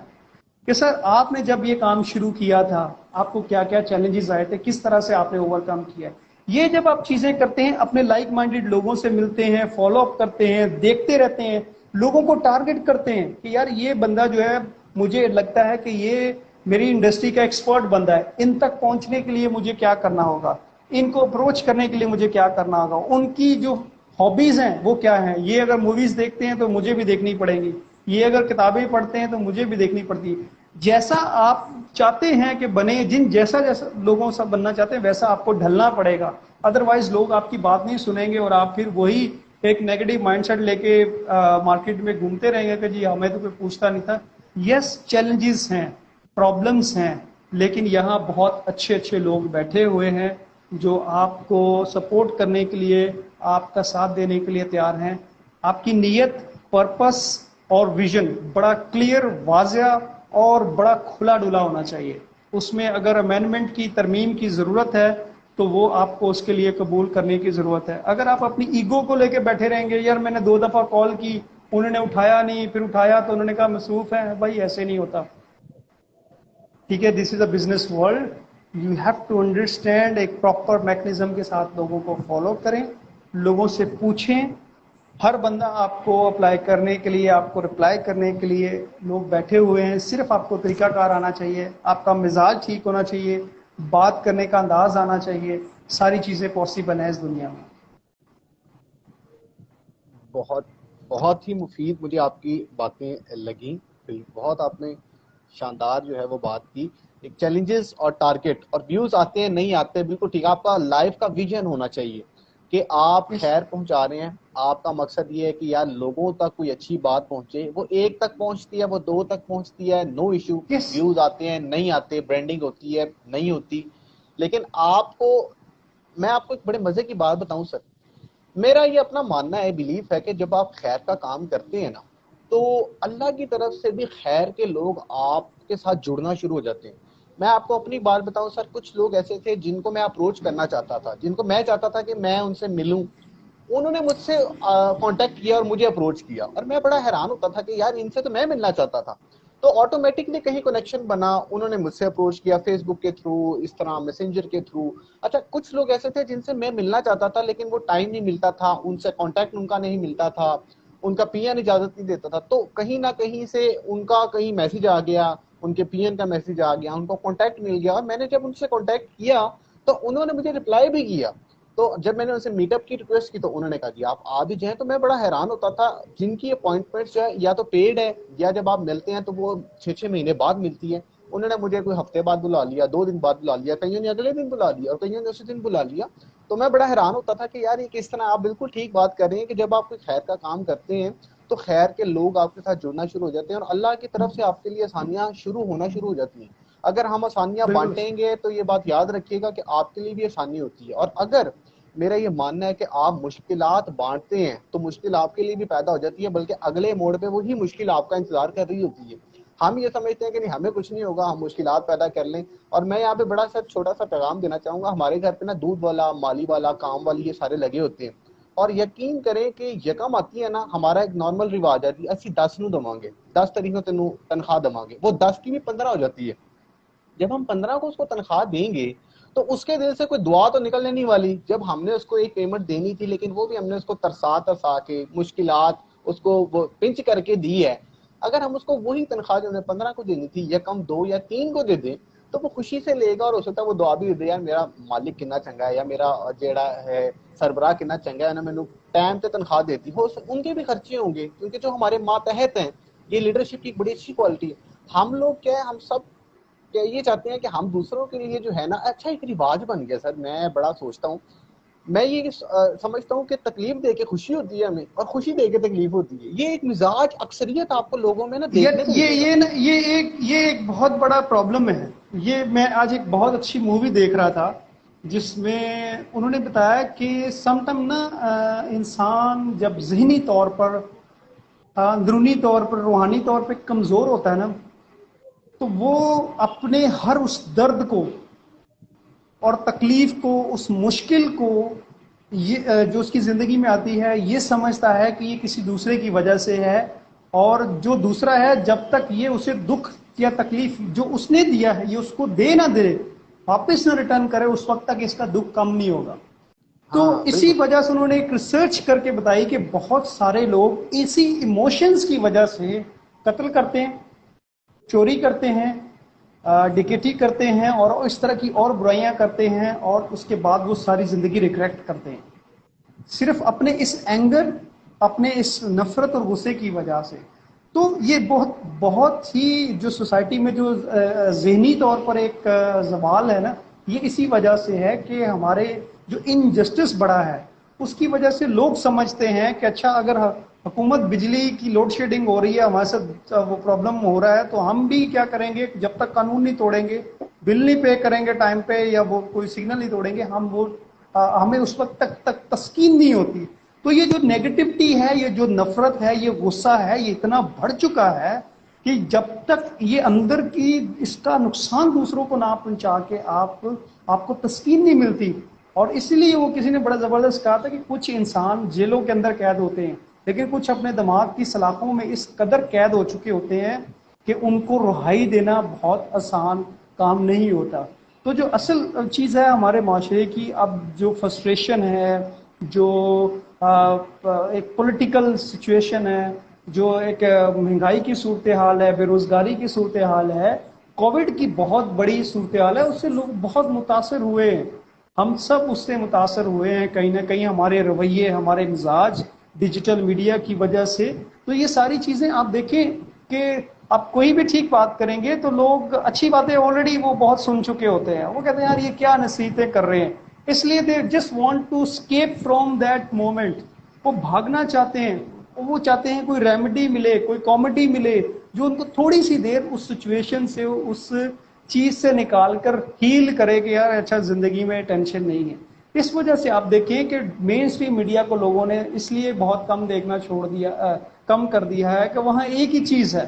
کہ سر آپ نے جب یہ کام شروع کیا تھا آپ کو کیا کیا چیلنجز آئے تھے, کس طرح سے آپ نے اوور کم کیا. یہ جب آپ چیزیں کرتے ہیں, اپنے لائک مائنڈیڈ لوگوں سے ملتے ہیں, فالو اپ کرتے ہیں, دیکھتے رہتے ہیں, لوگوں کو ٹارگٹ کرتے ہیں کہ یار یہ بندہ جو ہے مجھے لگتا ہے کہ یہ میری انڈسٹری کا ایکسپرٹ بندہ ہے, ان تک پہنچنے کے لیے مجھے کیا کرنا ہوگا, ان کو اپروچ کرنے کے لیے مجھے کیا کرنا ہوگا, ان کی جو ہابیز ہیں وہ کیا ہیں. یہ اگر موویز دیکھتے ہیں تو مجھے بھی دیکھنی پڑیں گی, یہ اگر کتابیں پڑھتے ہیں تو مجھے بھی دیکھنی پڑتی ہے. جیسا آپ چاہتے ہیں کہ بنے, جیسا لوگوں سے بننا چاہتے ہیں ویسا آپ کو ڈھلنا پڑے گا. ادروائز لوگ آپ کی بات نہیں سنیں گے اور آپ پھر وہی ایک نیگیٹو مائنڈ سیٹ لے کے مارکیٹ میں گھومتے رہیں گے کہ جی ہمیں تو کوئی پوچھتا نہیں تھا. یس چیلنجز ہیں, پرابلمس ہیں, لیکن یہاں بہت اچھے اچھے لوگ بیٹھے ہوئے ہیں جو آپ کو سپورٹ کرنے کے لیے, آپ کا ساتھ دینے کے لیے تیار ہیں. آپ کی نیت, پرپس اور ویژن بڑا کلیئر, واضح اور بڑا کھلا ڈلا ہونا چاہیے. اس میں اگر امینڈمنٹ کی, ترمیم کی ضرورت ہے تو وہ آپ کو اس کے لیے قبول کرنے کی ضرورت ہے. اگر آپ اپنی ایگو کو لے کے بیٹھے رہیں گے, یار میں نے 2 دفعہ کال کی, انہوں نے اٹھایا نہیں, پھر اٹھایا تو انہوں نے کہا مصروف ہے, بھائی ایسے نہیں ہوتا. ٹھیک ہے, this is a business world, you have to understand. ایک پراپر میکنزم کے ساتھ لوگوں کو فالو کریں, لوگوں سے پوچھیں. ہر بندہ آپ کو اپلائی کرنے کے لیے, آپ کو رپلائی کرنے کے لیے لوگ بیٹھے ہوئے ہیں. صرف آپ کو طریقہ کار آنا چاہیے, آپ کا مزاج ٹھیک ہونا چاہیے, بات کرنے کا انداز آنا چاہیے. ساری چیزیں پاسبل ہیں اس دنیا میں. بہت بہت ہی مفید مجھے آپ کی باتیں لگیں, بہت آپ نے شاندار جو ہے وہ بات کی. ایک چیلنجز اور ٹارگٹ اور ویوز آتے ہیں نہیں آتے, بالکل ٹھیک. آپ کا لائف کا ویژن ہونا چاہیے کہ آپ خیر پہنچا رہے ہیں. آپ کا مقصد یہ ہے کہ یار لوگوں تک کوئی اچھی بات پہنچے. وہ 1 تک پہنچتی ہے, وہ 2 تک پہنچتی ہے, نو ایشو. Yes. ویوز آتے ہیں نہیں آتے, برانڈنگ ہوتی ہے نہیں ہوتی, لیکن آپ کو, میں آپ کو ایک بڑے مزے کی بات بتاؤں سر. میرا یہ اپنا ماننا ہے, بیلیف ہے کہ جب آپ خیر کا کام کرتے ہیں نا تو اللہ کی طرف سے بھی خیر کے لوگ آپ کے ساتھ جڑنا شروع ہو جاتے ہیں. میں آپ کو اپنی بات بتاؤں سر, کچھ لوگ ایسے تھے جن کو میں اپروچ کرنا چاہتا تھا, جن کو میں چاہتا تھا کہ میں ان سے ملوں. انہوں نے مجھ سے کانٹیکٹ کیا اور مجھے اپروچ کیا, اور میں بڑا حیران ہوتا تھا کہ یار ان سے تو میں ملنا چاہتا تھا. تو آٹومیٹکلی کہیں کنیکشن بنا, انہوں نے مجھ سے اپروچ کیا فیس بک کے تھرو, اس طرح میسنجر کے تھرو. اچھا, کچھ لوگ ایسے تھے جن سے میں ملنا چاہتا تھا لیکن وہ ٹائم نہیں ملتا تھا, ان سے کانٹیکٹ ان کا نہیں ملتا تھا, ان کا پی این اجازت نہیں دیتا تھا. تو کہیں نہ کہیں سے ان کا کہیں میسج آ گیا, ان کے پی این کا میسج آ گیا, ان کو کانٹیکٹ مل گیا, اور میں نے جب ان سے کانٹیکٹ کیا تو انہوں نے مجھے رپلائی بھی کیا. تو جب میں نے ان سے میٹ اپ کی ریکویسٹ کی تو انہوں نے کہا جی آپ آ بھی جائیں. تو میں بڑا حیران ہوتا تھا, جن کی اپوائنٹمنٹ جو ہے یا تو پیڈ ہے یا جب آپ ملتے ہیں تو وہ 6 مہینے بعد ملتی ہے. انہوں نے مجھے کوئی ہفتے بعد بلا لیا, 2 دن بعد بلا لیا, کئیوں نے اگلے دن بلا لیا, اور کئیوں نے اسی دن بلا لیا. تو میں بڑا حیران ہوتا تھا کہ یار یہ کس طرح. آپ بالکل ٹھیک بات کر رہے ہیں کہ جب آپ کوئی خیر کا کام کرتے ہیں تو خیر کے لوگ آپ کے ساتھ جڑنا شروع ہو جاتے ہیں, اور اللہ کی طرف سے آپ کے لیے آسانیاں شروع ہونا شروع ہو جاتی ہیں. اگر ہم آسانیاں بالکل. بانٹیں گے تو یہ بات یاد رکھیے گا کہ آپ کے لیے بھی آسانی ہوتی ہے. اور اگر میرا یہ ماننا ہے کہ آپ مشکلات بانٹتے ہیں تو مشکل آپ کے لیے بھی پیدا ہو جاتی ہے, بلکہ اگلے موڑ پہ وہی مشکل آپ کا انتظار کر رہی ہوتی ہے. ہم یہ سمجھتے ہیں کہ نہیں ہمیں کچھ نہیں ہوگا, ہم مشکلات پیدا کر لیں. اور میں یہاں پہ بڑا سا چھوٹا سا پیغام دینا چاہوں گا. ہمارے گھر پہ نا دودھ والا, مالی والا, کام والی, یہ سارے لگے ہوتے ہیں. اور یقین کریں کہ یکم آتی ہے نا, ہمارا ایک نارمل رواج ہے کہ اسی 10 نو دماں گے, 10 تاریخ کو تینوں تنخواہ دماں گے. وہ 10 کی بھی 15 ہو جاتی ہے. جب ہم 15 کو اس کو تنخواہ دیں گے تو اس کے دل سے کوئی دعا تو نکلنے نہیں والی. جب ہم نے اس کو ایک پیمنٹ دینی تھی, لیکن وہ بھی ہم نے اس کو ترسا کے مشکلات اس کو وہ پنچ کر کے دی ہے. اگر ہم اس کو وہی تنخواہ جو ہم نے 15 کو دینی تھی یکم 2 یا 3 کو دے دیں تو وہ خوشی سے لے گا, اور ہو سکتا ہے وہ دعا بھی دے دے, یار میرا مالک کتنا چنگا ہے, یا میرا جیڑا ہے سربراہ کتنا چنگا ہے نا, مینوں ٹائم تے تنخواہ دیتی. ہو ان کے بھی خرچے ہوں گے, کیونکہ جو ہمارے ماتحت ہیں, یہ لیڈرشپ کی بڑی اچھی کوالٹی ہے. ہم لوگ کیا ہے, ہم سب کہ یہ چاہتے ہیں کہ ہم دوسروں کے لیے جو ہے نا اچھا ایک رواج بن گیا سر. میں بڑا سوچتا ہوں, میں یہ سمجھتا ہوں کہ تکلیف دے کے خوشی ہوتی ہے ہمیں, اور خوشی دے کے تکلیف ہوتی ہے. یہ ایک مزاج اکثریت آپ کو لوگوں میں نا دیکھنے کو ملے گا. یہ ایک بہت بڑا پرابلم ہے. یہ میں آج ایک بہت اچھی مووی دیکھ رہا تھا جس میں انہوں نے بتایا کہ سم ٹائم نا انسان جب ذہنی طور پر, اندرونی طور پر, روحانی طور پہ کمزور ہوتا ہے نا, تو وہ اپنے ہر اس درد کو اور تکلیف کو, اس مشکل کو, یہ جو اس کی زندگی میں آتی ہے, یہ سمجھتا ہے کہ یہ کسی دوسرے کی وجہ سے ہے, اور جو دوسرا ہے جب تک یہ اسے دکھ یا تکلیف جو اس نے دیا ہے یہ اس کو دے نہ دے, واپس نہ ریٹرن کرے, اس وقت تک اس کا دکھ کم نہیں ہوگا. تو ہاں اسی بالکل. وجہ سے انہوں نے ایک ریسرچ کر کے بتائی کہ بہت سارے لوگ اسی ایموشنز کی وجہ سے قتل کرتے ہیں, چوری کرتے ہیں, ڈکیٹی کرتے ہیں, اور اس طرح کی اور برائیاں کرتے ہیں, اور اس کے بعد وہ ساری زندگی ریگریٹ کرتے ہیں صرف اپنے اس اینگر, اپنے اس نفرت اور غصے کی وجہ سے. تو یہ بہت ہی جو سوسائٹی میں جو ذہنی طور پر ایک زوال ہے نا, یہ اسی وجہ سے ہے کہ ہمارے جو انجسٹس بڑا ہے اس کی وجہ سے لوگ سمجھتے ہیں کہ اچھا اگر حکومت بجلی کی لوڈ شیڈنگ ہو رہی ہے, ہمارے ساتھ وہ پرابلم ہو رہا ہے, تو ہم بھی کیا کریں گے, جب تک قانون نہیں توڑیں گے, بل نہیں پے کریں گے ٹائم پہ, یا وہ کوئی سگنل نہیں توڑیں گے, ہمیں اس وقت تک تسکین نہیں ہوتی. تو یہ جو نیگیٹیوٹی ہے, یہ جو نفرت ہے, یہ غصہ ہے, یہ اتنا بڑھ چکا ہے کہ جب تک یہ اندر کی اس کا نقصان دوسروں کو نہ پہنچا کے آپ کو تسکین نہیں ملتی. اور اسی لیے وہ کسی نے بڑا زبردست کہا تھا کہ کچھ انسان جیلوں کے اندر قید ہوتے ہیں, لیکن کچھ اپنے دماغ کی سلاخوں میں اس قدر قید ہو چکے ہوتے ہیں کہ ان کو رہائی دینا بہت آسان کام نہیں ہوتا. تو جو اصل چیز ہے ہمارے معاشرے کی, اب جو فرسٹریشن ہے, جو ایک پولیٹیکل سچویشن ہے, جو ایک مہنگائی کی صورتحال ہے, بے روزگاری کی صورتحال ہے, کووڈ کی بہت بڑی صورتحال ہے, اس سے لوگ بہت متاثر ہوئے ہیں. ہم سب اس سے متاثر ہوئے ہیں کہیں نہ کہیں, ہمارے رویے, ہمارے مزاج ڈیجیٹل میڈیا کی وجہ سے. تو یہ ساری چیزیں آپ دیکھیں کہ آپ کوئی بھی ٹھیک بات کریں گے تو لوگ اچھی باتیں آلریڈی وہ بہت سن چکے ہوتے ہیں, وہ کہتے ہیں یار یہ کیا نصیحتیں کر رہے ہیں, اس لیے they just want to escape from that moment. وہ بھاگنا چاہتے ہیں, وہ چاہتے ہیں کوئی ریمیڈی ملے, کوئی کامیڈی ملے جو ان کو تھوڑی سی دیر اس سچویشن سے, اس چیز سے نکال کر ہیل کرے کہ یار اچھا زندگی میں ٹینشن نہیں ہے. اس وجہ سے آپ دیکھیں کہ مین اسٹریم میڈیا کو لوگوں نے اس لیے بہت کم دیکھنا چھوڑ دیا, کم کر دیا ہے کہ وہاں ایک ہی چیز ہے.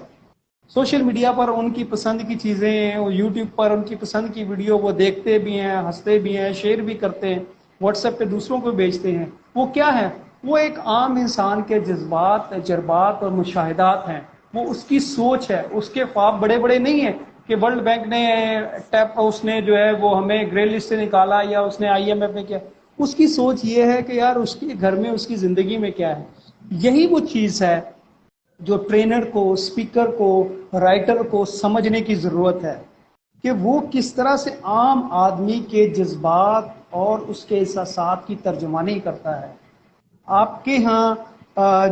سوشل میڈیا پر ان کی پسند کی چیزیں, یوٹیوب پر ان کی پسند کی ویڈیو وہ دیکھتے بھی ہیں, ہنستے بھی ہیں, شیئر بھی کرتے ہیں, واٹس ایپ پہ دوسروں کو بھیجتے ہیں. وہ کیا ہے, وہ ایک عام انسان کے جذبات, تجربات اور مشاہدات ہیں. وہ اس کی سوچ ہے, اس کے خواب بڑے بڑے نہیں ہیں کہ ورلڈ بینک نے اس نے جو ہے وہ ہمیں گرے لسٹ سے نکالا, یا اس نے آئی ایم ایف نے کیا. اس کی سوچ یہ ہے کہ یار اس کے گھر میں, اس کی زندگی میں کیا ہے. یہی وہ چیز ہے جو ٹرینر کو, اسپیکر کو, رائٹر کو سمجھنے کی ضرورت ہے کہ وہ کس طرح سے عام آدمی کے جذبات اور اس کے احساسات کی ترجمانی کرتا ہے. آپ کے ہاں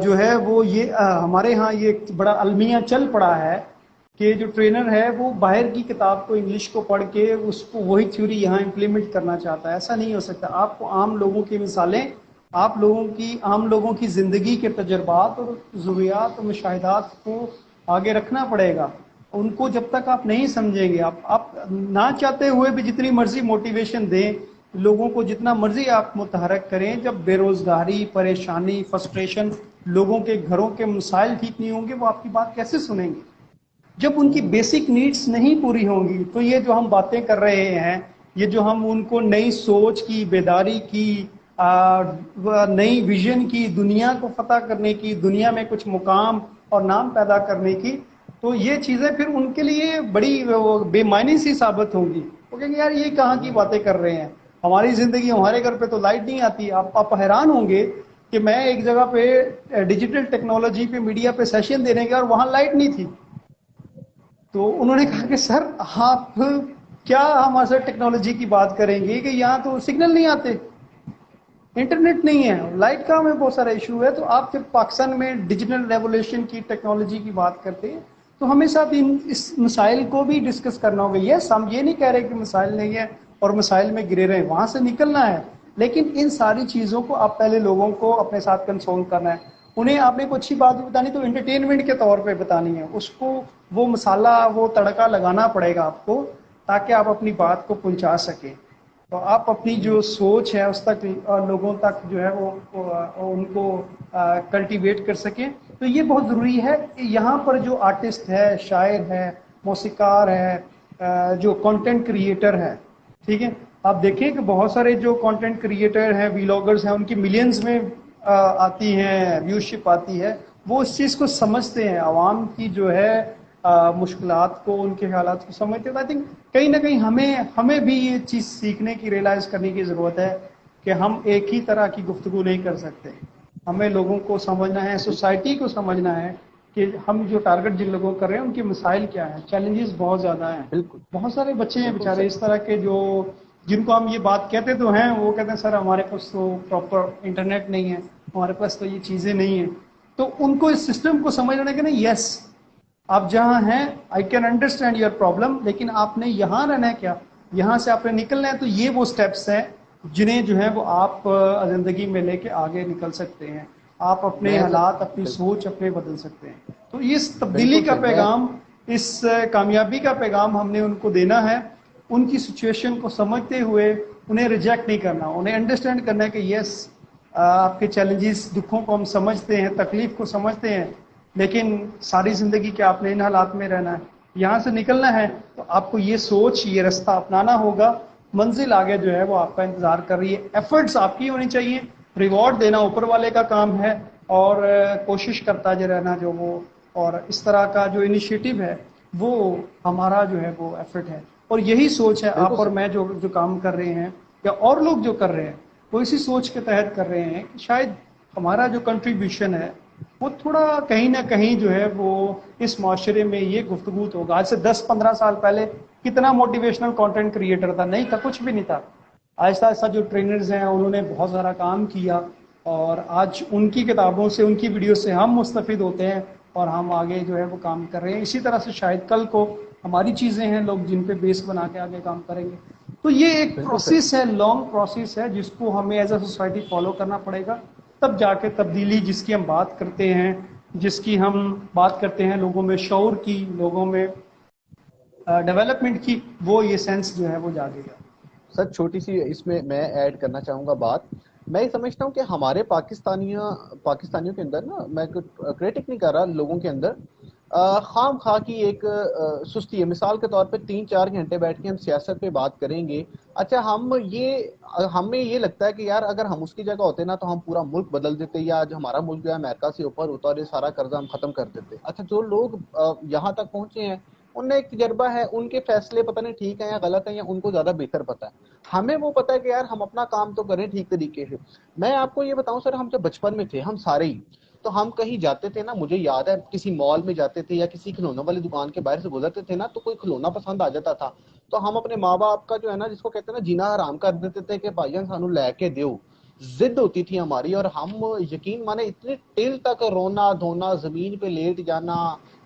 جو ہے وہ یہ ہمارے ہاں یہ بڑا المیہ چل پڑا ہے کہ جو ٹرینر ہے وہ باہر کی کتاب کو, انگلش کو پڑھ کے اس کو وہی تھیوری یہاں امپلیمنٹ کرنا چاہتا ہے. ایسا نہیں ہو سکتا. آپ کو عام لوگوں کی مثالیں, عام لوگوں کی زندگی کے تجربات اور ضروریات اور مشاہدات کو آگے رکھنا پڑے گا. ان کو جب تک آپ نہیں سمجھیں گے, آپ نہ چاہتے ہوئے بھی جتنی مرضی موٹیویشن دیں, لوگوں کو جتنا مرضی آپ متحرک کریں, جب بے روزگاری, پریشانی, فرسٹریشن, لوگوں کے گھروں کے مسائل ٹھیک نہیں ہوں گے, وہ آپ کی بات کیسے سنیں گے؟ جب ان کی بیسک نیڈز نہیں پوری ہوں گی. تو یہ جو ہم باتیں کر رہے ہیں, یہ جو ہم ان کو نئی سوچ کی, بیداری کی, نئی ویژن کی, دنیا کو فتح کرنے کی, دنیا میں کچھ مقام اور نام پیدا کرنے کی, تو یہ چیزیں پھر ان کے لیے بڑی بے معنی سی ثابت ہوں گی. وہ کہیں گے یار یہ کہاں کی باتیں کر رہے ہیں, ہماری زندگی, ہمارے گھر پہ تو لائٹ نہیں آتی. آپ حیران ہوں گے کہ میں ایک جگہ پہ ڈیجیٹل ٹیکنالوجی پہ, میڈیا پہ سیشن دینے گیا اور وہاں لائٹ نہیں تھی. تو انہوں نے کہا کہ سر آپ کیا ہمارے ساتھ ٹیکنالوجی کی بات کریں گے کہ یہاں تو سگنل نہیں آتے, انٹرنیٹ نہیں ہے, لائٹ کا ہمیں بہت سارا ایشو ہے. تو آپ جب پاکستان میں ڈیجیٹل ریولیوشن کی, ٹیکنالوجی کی بات کرتے ہیں, تو ہمیں ساتھ اس مسائل کو بھی ڈسکس کرنا ہوگا. یس ہم یہ نہیں کہہ رہے کہ مسائل نہیں ہے اور مسائل میں گرے رہے, وہاں سے نکلنا ہے, لیکن ان ساری چیزوں کو آپ پہلے لوگوں کو اپنے ساتھ کنسول کرنا ہے. انہیں آپ نے کوئی اچھی بات بھی بتانی تو انٹرٹینمنٹ کے طور پہ بتانی ہے, اس کو وہ مسالہ وہ تڑکا لگانا پڑے گا آپ کو تاکہ آپ اپنی بات کو پہنچا سکیں. تو آپ اپنی جو سوچ ہے اس تک لوگوں تک جو ہے وہ ان کو کلٹیویٹ کر سکیں. تو یہ بہت ضروری ہے کہ یہاں پر جو آرٹسٹ ہے, شاعر ہے, موسیقار ہے, جو کنٹینٹ کریٹر ہے, ٹھیک ہے, آپ دیکھیں کہ بہت سارے جو کنٹینٹ کریٹر ہیں, ویلاگرز ہیں, ان کی ملینز میں آتی ہیں, ویوشپ آتی ہے, وہ اس چیز کو سمجھتے ہیں, عوام کی جو ہے مشکلات کو, ان کے حالات کو سمجھتے ہیں. آئی تھنک کہیں نہ کہیں ہمیں بھی یہ چیز سیکھنے کی, ریئلائز کرنے کی ضرورت ہے کہ ہم ایک ہی طرح کی گفتگو نہیں کر سکتے. ہمیں لوگوں کو سمجھنا ہے, سوسائٹی کو سمجھنا ہے کہ ہم جو ٹارگٹ جن لوگوں کو کر رہے ہیں ان کے مسائل کیا ہیں. چیلنجز بہت زیادہ ہیں. بالکل بہت سارے بچے ہیں بالکل بیچارے اس طرح کے جو جن کو ہم یہ بات کہتے تو ہیں, وہ کہتے ہیں سر ہمارے پاس تو پراپر انٹرنیٹ نہیں ہے, ہمارے پاس تو یہ چیزیں نہیں ہیں. تو ان کو اس سسٹم کو سمجھنا کہ نہیں, یس آپ جہاں ہیں I can understand your problem, لیکن آپ نے یہاں رہنا ہے کیا, یہاں سے آپ نے نکلنا ہے. تو یہ وہ سٹیپس ہیں جنہیں جو ہے وہ آپ زندگی میں لے کے آگے نکل سکتے ہیں. آپ اپنے میں سر حالات, اپنی بالکل سوچ اپنے بدل سکتے ہیں. تو اس تبدیلی بالکل کا صحیح میں پیغام, اس کامیابی کا پیغام ہم نے ان کو دینا ہے. ان کی سچویشن کو سمجھتے ہوئے انہیں ریجیکٹ نہیں کرنا, انہیں انڈرسٹینڈ کرنا ہے کہ یس آپ کے چیلنجز, دکھوں کو ہم سمجھتے ہیں, تکلیف کو سمجھتے ہیں, لیکن ساری زندگی کے آپ نے ان حالات میں رہنا ہے, یہاں سے نکلنا ہے. تو آپ کو یہ سوچ, یہ رستہ اپنانا ہوگا. منزل آگے جو ہے وہ آپ کا انتظار کر رہی ہے. ایفرٹس آپ کی ہونی چاہیے, ریوارڈ دینا اوپر والے کا کام ہے, اور کوشش کرتا جو رہنا جو وہ, اور اس طرح کا جو انیشیٹو ہے وہ ہمارا جو ہے وہ ایفرٹ ہے. اور یہی سوچ ہے بالکل آپ اور صحیح میں جو کام کر رہے ہیں, یا اور لوگ جو کر رہے ہیں, وہ اسی سوچ کے تحت کر رہے ہیں کہ شاید ہمارا جو کنٹریبیوشن ہے وہ تھوڑا کہیں نہ کہیں جو ہے وہ اس معاشرے میں یہ گفتگو ہوگا. آج سے 10-15 سال پہلے کتنا موٹیویشنل کنٹینٹ کریٹر تھا, نہیں تھا, کچھ بھی نہیں تھا. آہستہ آہستہ جو ٹرینرز ہیں انہوں نے بہت سارا کام کیا, اور آج ان کی کتابوں سے, ان کی ویڈیو سے ہم مستفید ہوتے ہیں, اور ہم آگے جو ہے وہ کام کر رہے ہیں. اسی طرح سے شاید کل کو ہماری چیزیں ہیں, لوگ جن پہ بیس بنا کے آگے کام کریں گے. تو یہ ایک بالکل صحیح پروسیس ہے, لانگ پروسیس ہے, جس کو ہمیں ایز اے سوسائٹی فالو کرنا پڑے گا. تب جا کے تبدیلی جس کی ہم بات کرتے ہیں, جس کی ہم بات کرتے ہیں, لوگوں میں شعور کی, لوگوں میں ڈیولپمنٹ کی, وہ یہ سینس جو ہے وہ جاگے گا. سر چھوٹی سی اس میں ایڈ کرنا چاہوں گا بات. میں یہ سمجھتا ہوں کہ ہمارے پاکستانیوں کے اندر نا, میں کریٹک نہیں کر رہا, لوگوں کے اندر خام خواہ کی ایک سستی ہے. مثال کے طور پہ 3-4 گھنٹے بیٹھ کے ہم سیاست پہ بات کریں گے. اچھا ہمیں یہ لگتا ہے کہ یار اگر ہم اس کی جگہ ہوتے نا تو ہم پورا ملک بدل دیتے, یا جو ہمارا ملک جو ہے امریکہ سے اوپر ہوتا اور یہ سارا قرضہ ہم ختم کر دیتے. اچھا جو لوگ یہاں تک پہنچے ہیں, ان نے ایک تجربہ ہے, ان کے فیصلے پتہ نہیں ٹھیک ہیں یا غلط ہیں, یا ان کو زیادہ بہتر پتہ ہے. ہمیں وہ پتہ ہے کہ یار ہم اپنا کام تو کریں ٹھیک طریقے سے. میں آپ کو یہ بتاؤں سر, ہم جب بچپن میں تھے, ہم سارے ہی, تو ہم کہیں جاتے تھے نا, مجھے یاد ہے کسی مال میں جاتے تھے یا کسی کھلونوں والی دکان کے باہر سے گزرتے تھے نا, تو کوئی کھلونا پسند آ جاتا تھا تو ہم اپنے ماں باپ کا جو ہے نا, جس کو کہتے ہیں نا جینا حرام کر دیتے تھے کہ بھائی سانو لے کے دیو. ضد ہوتی تھی ہماری, اور ہم یقین مانے اتنے ٹل تک رونا دھونا, زمین پہ لیٹ جانا,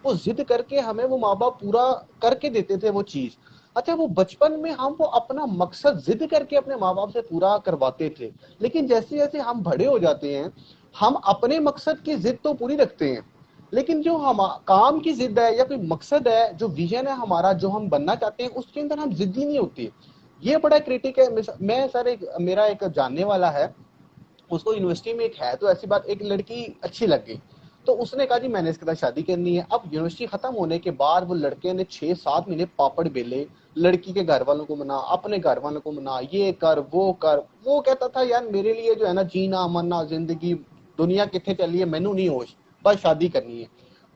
وہ ضد کر کے ہمیں وہ ماں باپ پورا کر کے دیتے تھے وہ چیز. اچھا وہ بچپن میں ہم وہ اپنا مقصد ضد کر کے اپنے ماں باپ سے پورا کرواتے تھے, لیکن جیسے جیسے ہم بڑے ہو جاتے ہیں ہم اپنے مقصد کی ضد تو پوری رکھتے ہیں, لیکن جو ہم کام کی ضد ہے یا کوئی مقصد ہے, جو ویژن ہے ہمارا, جو ہم بننا چاہتے ہیں, اس کے اندر ہم ضدی نہیں ہوتی. یہ بڑا کریٹک ہے. میں سر میرا ایک جاننے والا ہے, اس کو یونیورسٹی میں ایک ہے تو ایسی بات, ایک لڑکی اچھی لگ گئی تو اس نے کہا جی میں نے اس کے ساتھ شادی کرنی ہے. اب یونیورسٹی ختم ہونے کے بعد وہ لڑکے نے 6-7 مہینے پاپڑ بیلے, لڑکی کے گھر والوں کو منا, اپنے گھر والوں کو منا, یہ کر وہ کر. وہ کہتا تھا یار میرے لیے جو ہے نا جینا مرنا زندگی دنیا کتنے چلی ہے مینوں نہیں ہوش, بس شادی کرنی ہے.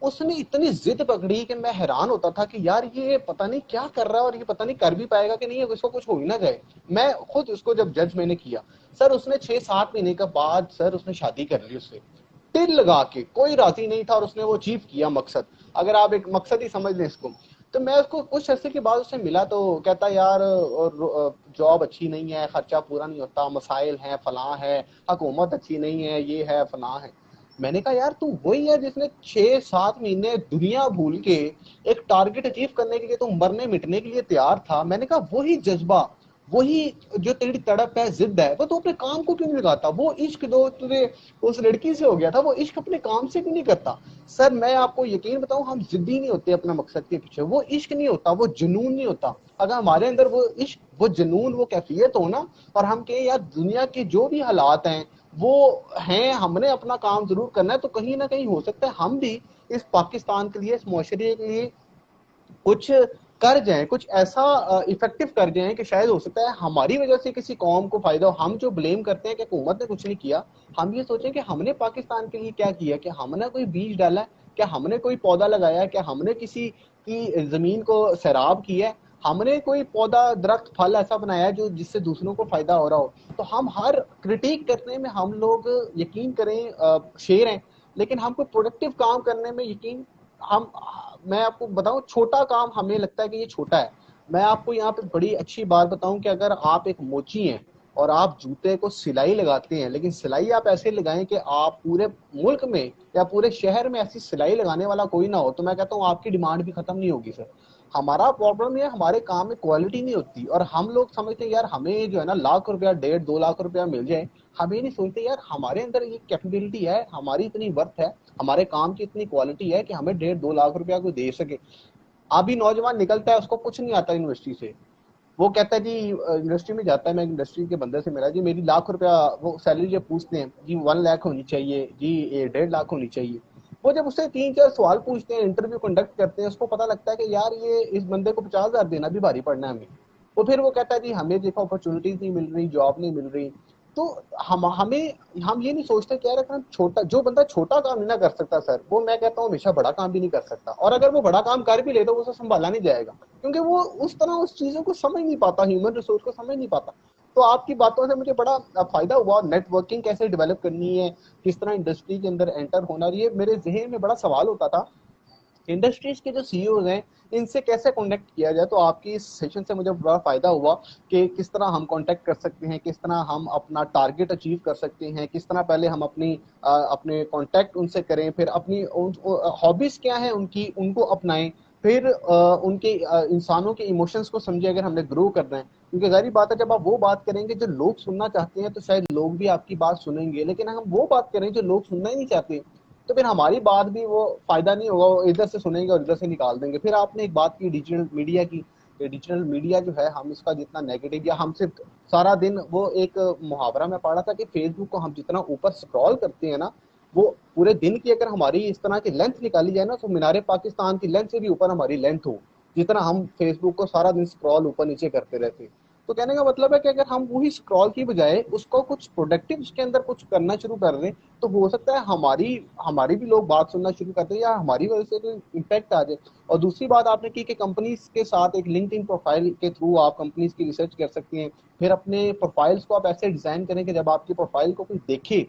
اس نے اتنی ضد پکڑی کہ میں حیران ہوتا تھا کہ یار یہ پتہ نہیں کیا کر رہا ہے, اور یہ پتہ نہیں کر بھی پائے گا کہ نہیں, اس کو کچھ ہو ہی نہ جائے. میں خود اس کو جب جج میں نے کیا سر, اس نے 6-7 مہینے کے بعد سر اس نے شادی کر لی, اس سے ٹل لگا کے, کوئی راضی نہیں تھا, اور اس نے وہ اچیو کیا مقصد. اگر آپ ایک مقصد ہی سمجھ لیں اس کو. تو میں اس کو کچھ عرصے کے بعد اس سے ملا تو کہتا یار جاب اچھی نہیں ہے, خرچہ پورا نہیں ہوتا, مسائل ہیں, فلاں ہے, حکومت اچھی نہیں ہے, یہ ہے فلاں ہے. میں نے کہا یار تم وہی ہے جس نے 6-7 مہینے دنیا بھول کے ایک ٹارگٹ اچیو کرنے کے لیے تم مرنے مٹنے کے لیے تیار تھا. میں نے کہا وہی جذبہ, وہی جو تیری تڑپ ہے, ضد ہے, وہ تو اپنے کام کو کیوں نہیں لگاتا؟ وہ عشق جو تجھے اس لڑکی سے ہو گیا تھا, وہ عشق اپنے کام سے کیوں نہیں کرتا؟ سر میں آپ کو یقین بتاؤں, ہم ضدی نہیں ہوتے اپنا مقصد کے پیچھے, وہ عشق نہیں ہوتا, وہ جنون نہیں ہوتا. اگر ہمارے اندر وہ عشق, وہ جنون, وہ کیفیت ہو نا, اور ہم کہیں یار دنیا کے جو بھی حالات ہیں وہ ہیں, ہم نے اپنا کام ضرور کرنا ہے, تو کہیں نہ کہیں ہو سکتا ہے ہم بھی اس پاکستان کے لیے, اس معاشرے کے لیے کچھ کر جائیں, کچھ ایسا افیکٹو کر جائیں کہ شاید ہو سکتا ہے ہماری وجہ سے کسی قوم کو فائدہ ہو. ہم جو بلیم کرتے ہیں کہ حکومت نے کچھ نہیں کیا, ہم یہ سوچیں کہ ہم نے پاکستان کے لیے کیا کیا, کہ ہم نے کوئی بیج ڈالا ہے, کیا ہم نے کوئی پودا لگایا, کیا ہم نے کسی کی زمین کو سیراب کیا ہے, ہم نے کوئی پودا درخت پھل ایسا بنایا ہے جو جس سے دوسروں کو فائدہ ہو رہا ہو. تو ہم ہر کرٹیک کرنے میں ہم لوگ یقین کریں شیر ہیں, لیکن ہم کو پروڈکٹیو کام کرنے میں یقین, میں آپ کو بتاؤں چھوٹا کام ہمیں لگتا ہے کہ یہ چھوٹا ہے. میں آپ کو یہاں پہ بڑی اچھی بات بتاؤں کہ اگر آپ ایک موچی ہیں اور آپ جوتے کو سلائی لگاتے ہیں, لیکن سلائی آپ ایسے لگائیں کہ آپ پورے ملک میں یا پورے شہر میں ایسی سلائی لگانے والا کوئی نہ ہو, تو میں کہتا ہوں آپ کی ڈیمانڈ بھی ختم نہیں ہوگی. سر ہمارا پرابلم یہ ہمارے کام میں کوالٹی نہیں ہوتی, اور ہم لوگ سمجھتے ہیں یار ہمیں جو ہے نا 1,00,000 روپیہ 1.5-2 لاکھ روپیہ مل جائے, ہم یہ نہیں سوچتے یار ہمارے اندر یہ کیپیبلٹی ہے, ہماری اتنی ورتھ ہے, ہمارے کام کی اتنی کوالٹی ہے کہ ہمیں 1.5-2 لاکھ روپیہ کوئی دے سکے. ابھی نوجوان نکلتا ہے, اس کو کچھ نہیں آتا یونیورسٹی سے, وہ کہتا ہے جی یونیورسٹی میں جاتا ہے, میں انڈسٹری کے بندے سے ملا, جی میری 1,00,000 روپیہ وہ سیلری جب پوچھتے ہیں, جی 1 لاکھ ہونی چاہیے, جی 1.5 لاکھ ہونی چاہیے. وہ جب اس سے 3-4 سوال پوچھتے ہیں, انٹرویو کنڈکٹ کرتے ہیں, اس کو پتا لگتا ہے کہ یار یہ اس بندے کو 50,000 دینا بھی بھاری پڑنا ہے ہمیں. وہ پھر وہ کہتا ہے جی ہمیں دیکھو اپرچونیٹیز نہیں مل رہی, جاب نہیں مل رہی. تو ہم یہ نہیں سوچتے کہ یار چھوٹا, جو بندہ چھوٹا کام نہیں نہ کر سکتا سر, وہ میں کہتا ہوں ہمیشہ بڑا کام بھی نہیں کر سکتا. اور اگر وہ بڑا کام کر بھی لے تو اسے سنبھالا نہیں جائے گا, کیونکہ وہ اس طرح اس چیزوں کو سمجھ نہیں پاتا, ہیومن ریسورس کو سمجھ نہیں پاتا. تو آپ کی باتوں سے مجھے بڑا فائدہ ہوا, نیٹ ورکنگ کیسے ڈیولپ کرنی ہے, کس طرح انڈسٹری کے اندر انٹر ہونا. یہ میرے ذہن میں بڑا سوال ہوتا تھا, انڈسٹریز کے جو سی اوز ہیں ان سے کیسے کانٹیکٹ کیا جائے. تو آپ کی اس سیشن سے مجھے بڑا فائدہ ہوا کہ کس طرح ہم کانٹیکٹ کر سکتے ہیں, کس طرح ہم اپنا ٹارگٹ اچیو کر سکتے ہیں, کس طرح پہلے ہم اپنے کانٹیکٹ ان سے کریں, پھر اپنی ہابیز کیا ہیں ان کو اپنائیں, پھر ان کے انسانوں کے ایموشنز کو سمجھیں اگر ہم نے گرو کرنا ہے. کیونکہ ظاہری بات ہے جب آپ وہ بات کریں گے جو لوگ سننا چاہتے ہیں تو شاید لوگ بھی آپ کی بات سنیں گے, لیکن ہم وہ بات کریں جو لوگ سننا ہی نہیں چاہتے تو پھر ہماری بات بھی وہ فائدہ نہیں ہوگا, وہ ادھر سے سنیں گے اور ادھر سے نکال دیں گے. پھر آپ نے ایک بات کی ڈیجیٹل میڈیا کی, ڈیجیٹل میڈیا جو ہے ہم اس کا جتنا نیگیٹو, یا ہم صرف سارا دن, وہ ایک محاورہ میں پڑھا تھا کہ فیس بک کو ہم جتنا اوپر اسکرول کرتے ہیں نا, وہ پورے دن کی اگر ہماری اس طرح کی لینتھ نکالی جائے نا, تو مینار پاکستان کی لینتھ سے بھی اوپر ہماری لینتھ ہو, جتنا ہم فیس بک کو سارا دن اسکرول اوپر نیچے کرتے رہتے. تو کہنے کا مطلب ہے کہ اگر ہم وہی اسکرول کی بجائے اس کو کچھ پروڈکٹیو اس کے اندر کچھ کرنا شروع کر دیں, تو ہو سکتا ہے ہماری بھی لوگ بات سننا شروع کر دیں, یا ہماری وجہ سے کوئی امپیکٹ آ جائے. اور دوسری بات آپ نے کی کہ کمپنیز کے ساتھ ایک لنکڈ ان پروفائل کے تھرو آپ کمپنیز کی ریسرچ کر سکتے ہیں. پھر اپنے پروفائلز کو آپ ایسے ڈیزائن کریں کہ جب آپ کی پروفائل کو کوئی دیکھے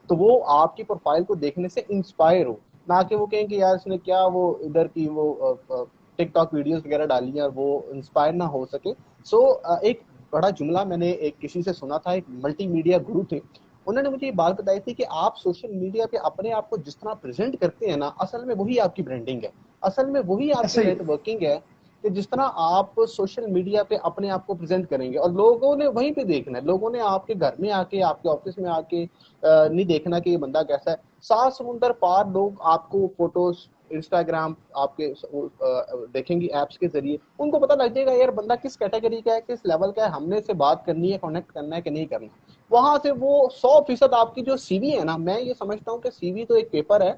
تو وہ آپ کی پروفائل کو دیکھنے سے انسپائر ہو, نہ کہ وہ کہیں کہ یار اس نے کیا وہ ادھر کی وہ ٹک ٹاک ویڈیوز وغیرہ ڈالی ہیں اور وہ انسپائر نہ ہو سکے. سو ایک بڑا جملہ میں نے ایک کسی سے سنا تھا, ایک ملٹی میڈیا گرو تھے, انہوں نے مجھے یہ بات بتائی تھی کہ آپ سوشل میڈیا پہ اپنے آپ کو جس طرح پریزنٹ کرتے ہیں نا, اصل میں وہی آپ کی برانڈنگ ہے, اصل میں وہی آپ کی ایسے ہی نیٹ ورکنگ ہے. کہ جس طرح آپ سوشل میڈیا پہ اپنے آپ کو پریزنٹ کریں گے, اور لوگوں نے وہیں پہ دیکھنا ہے, لوگوں نے آپ کے گھر میں آ کے, آپ کے آفس میں آ کے نہیں دیکھنا کہ یہ بندہ کیسا ہے. 7 سمندر پار لوگ آپ کو فوٹوز انسٹاگرام آپ کے دیکھیں گی ایپس کے ذریعے, ان کو پتہ لگ جائے گا یار بندہ کس کیٹیگری کا ہے, کس لیول کا ہے, ہم نے اس سے بات کرنی ہے, کانیکٹ کرنا ہے کہ نہیں کرنا. وہاں سے وہ 100% آپ کی جو سی وی ہے نا, میں یہ سمجھتا ہوں کہ سی وی تو ایک پیپر ہے,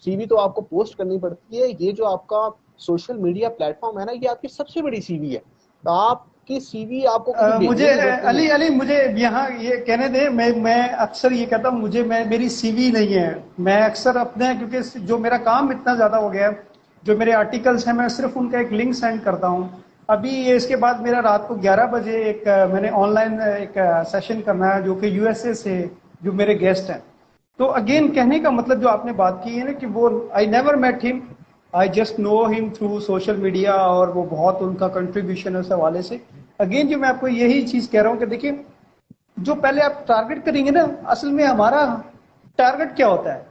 سی وی تو آپ کو پوسٹ کرنی پڑتی ہے, یہ جو آپ کا سوشل میڈیا پلیٹ فارم ہے نا, یہ آپ کی سب سے بڑی سی وی ہے. تو آپ کی سی وی آپ کو کہیں بھیجنے مجھے کی ضرورت نہیں ہے. علی مجھے یہاں یہ کہنے دیں, میں اکثر یہ کہتا ہوں میری سی وی نہیں ہے. میں اکثر اپنے, کیونکہ جو میرا کام اتنا زیادہ ہو گیا ہے, جو میرے آرٹیکلس ہیں میں صرف ان کا ایک لنک سینڈ کرتا ہوں. ابھی اس کے بعد میرا رات کو 11 بجے ایک میں نے آن لائن ایک سیشن کرنا ہے جو کہ یو ایس اے سے جو میرے گیسٹ ہیں. تو اگین کہنے کا مطلب جو آپ نے بات کی ہے نا کہ وہ آئی نیور میٹ ہم, آئی جسٹ نو ہم تھرو سوشل میڈیا, اور وہ بہت ان کا کنٹریبیوشن اس حوالے سے. اگین جو میں آپ کو یہی چیز کہہ رہا ہوں کہ دیکھیں, جو پہلے آپ ٹارگٹ کریں گے نا, اصل میں ہمارا ٹارگٹ کیا ہوتا ہے,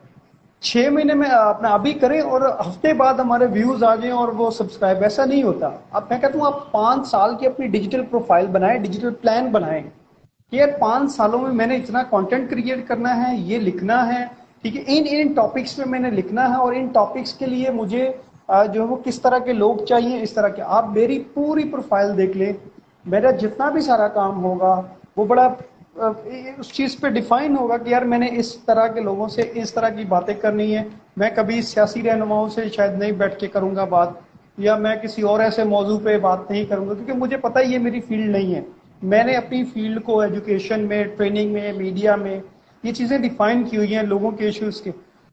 6 مہینے میں اپنا ابھی کریں اور ہفتے بعد ہمارے ویوز آ جائیں اور وہ سبسکرائب، ایسا نہیں ہوتا. اب میں کہتا ہوں آپ 5 سال کی اپنی ڈیجیٹل پروفائل بنائیں، ڈیجیٹل پلان بنائیں کہ یار 5 سالوں میں میں نے اتنا کنٹینٹ کریٹ کرنا ہے، یہ لکھنا ہے، ٹھیک ہے، ان ٹاپکس میں نے لکھنا ہے، اور ان ٹاپکس کے لیے مجھے جو ہے وہ کس طرح کے لوگ چاہیے، اس طرح کے. آپ میری پوری پروفائل دیکھ لیں، میرا جتنا بھی سارا کام ہوگا وہ بڑا اس چیز پہ ڈیفائن ہوگا کہ یار میں نے اس طرح کے لوگوں سے اس طرح کی باتیں کرنی ہے. میں کبھی سیاسی رہنماؤں سے شاید نہیں بیٹھ کے کروں گا بات، یا میں کسی اور ایسے موضوع پہ بات نہیں کروں گا، کیونکہ مجھے پتہ یہ میری فیلڈ نہیں ہے. میں نے اپنی فیلڈ کو ایجوکیشن میں، ٹریننگ میں، میڈیا میں یہ چیزیں ڈیفائن کی ہوئی ہیں لوگوں کے ایشوز کے.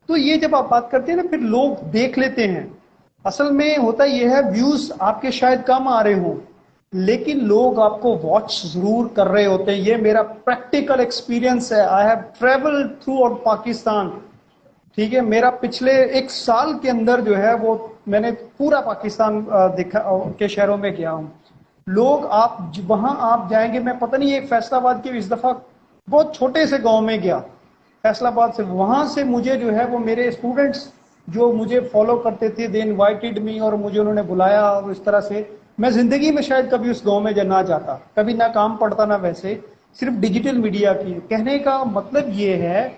تو یہ جب آپ بات کرتے ہیں نا، پھر لوگ دیکھ لیتے ہیں. اصل میں ہوتا یہ ہے، ویوز آپ کے شاید کم آ رہے ہوں لیکن لوگ آپ کو واچ ضرور کر رہے ہوتے ہیں. یہ میرا پریکٹیکل ایکسپیرینس ہے. I have travel through out Pakistan. ٹھیک ہے، میرا پچھلے 1 سال کے اندر جو ہے وہ میں نے پورا پاکستان دیکھا کے شہروں میں گیا ہوں. لوگ آپ وہاں آپ جائیں گے، میں پتہ نہیں ایک فیصل آباد کے اس دفعہ بہت چھوٹے سے گاؤں میں گیا فیصل آباد سے. وہاں سے مجھے جو ہے وہ میرے اسٹوڈنٹس جو مجھے فالو کرتے تھے، دے انوائٹڈ می، اور مجھے انہوں نے بلایا. اور اس طرح سے میں زندگی میں شاید کبھی اس گاؤں میں نہ جاتا، کبھی نہ کام پڑتا نہ ویسے، صرف ڈیجیٹل میڈیا کی. کہنے کا مطلب یہ ہے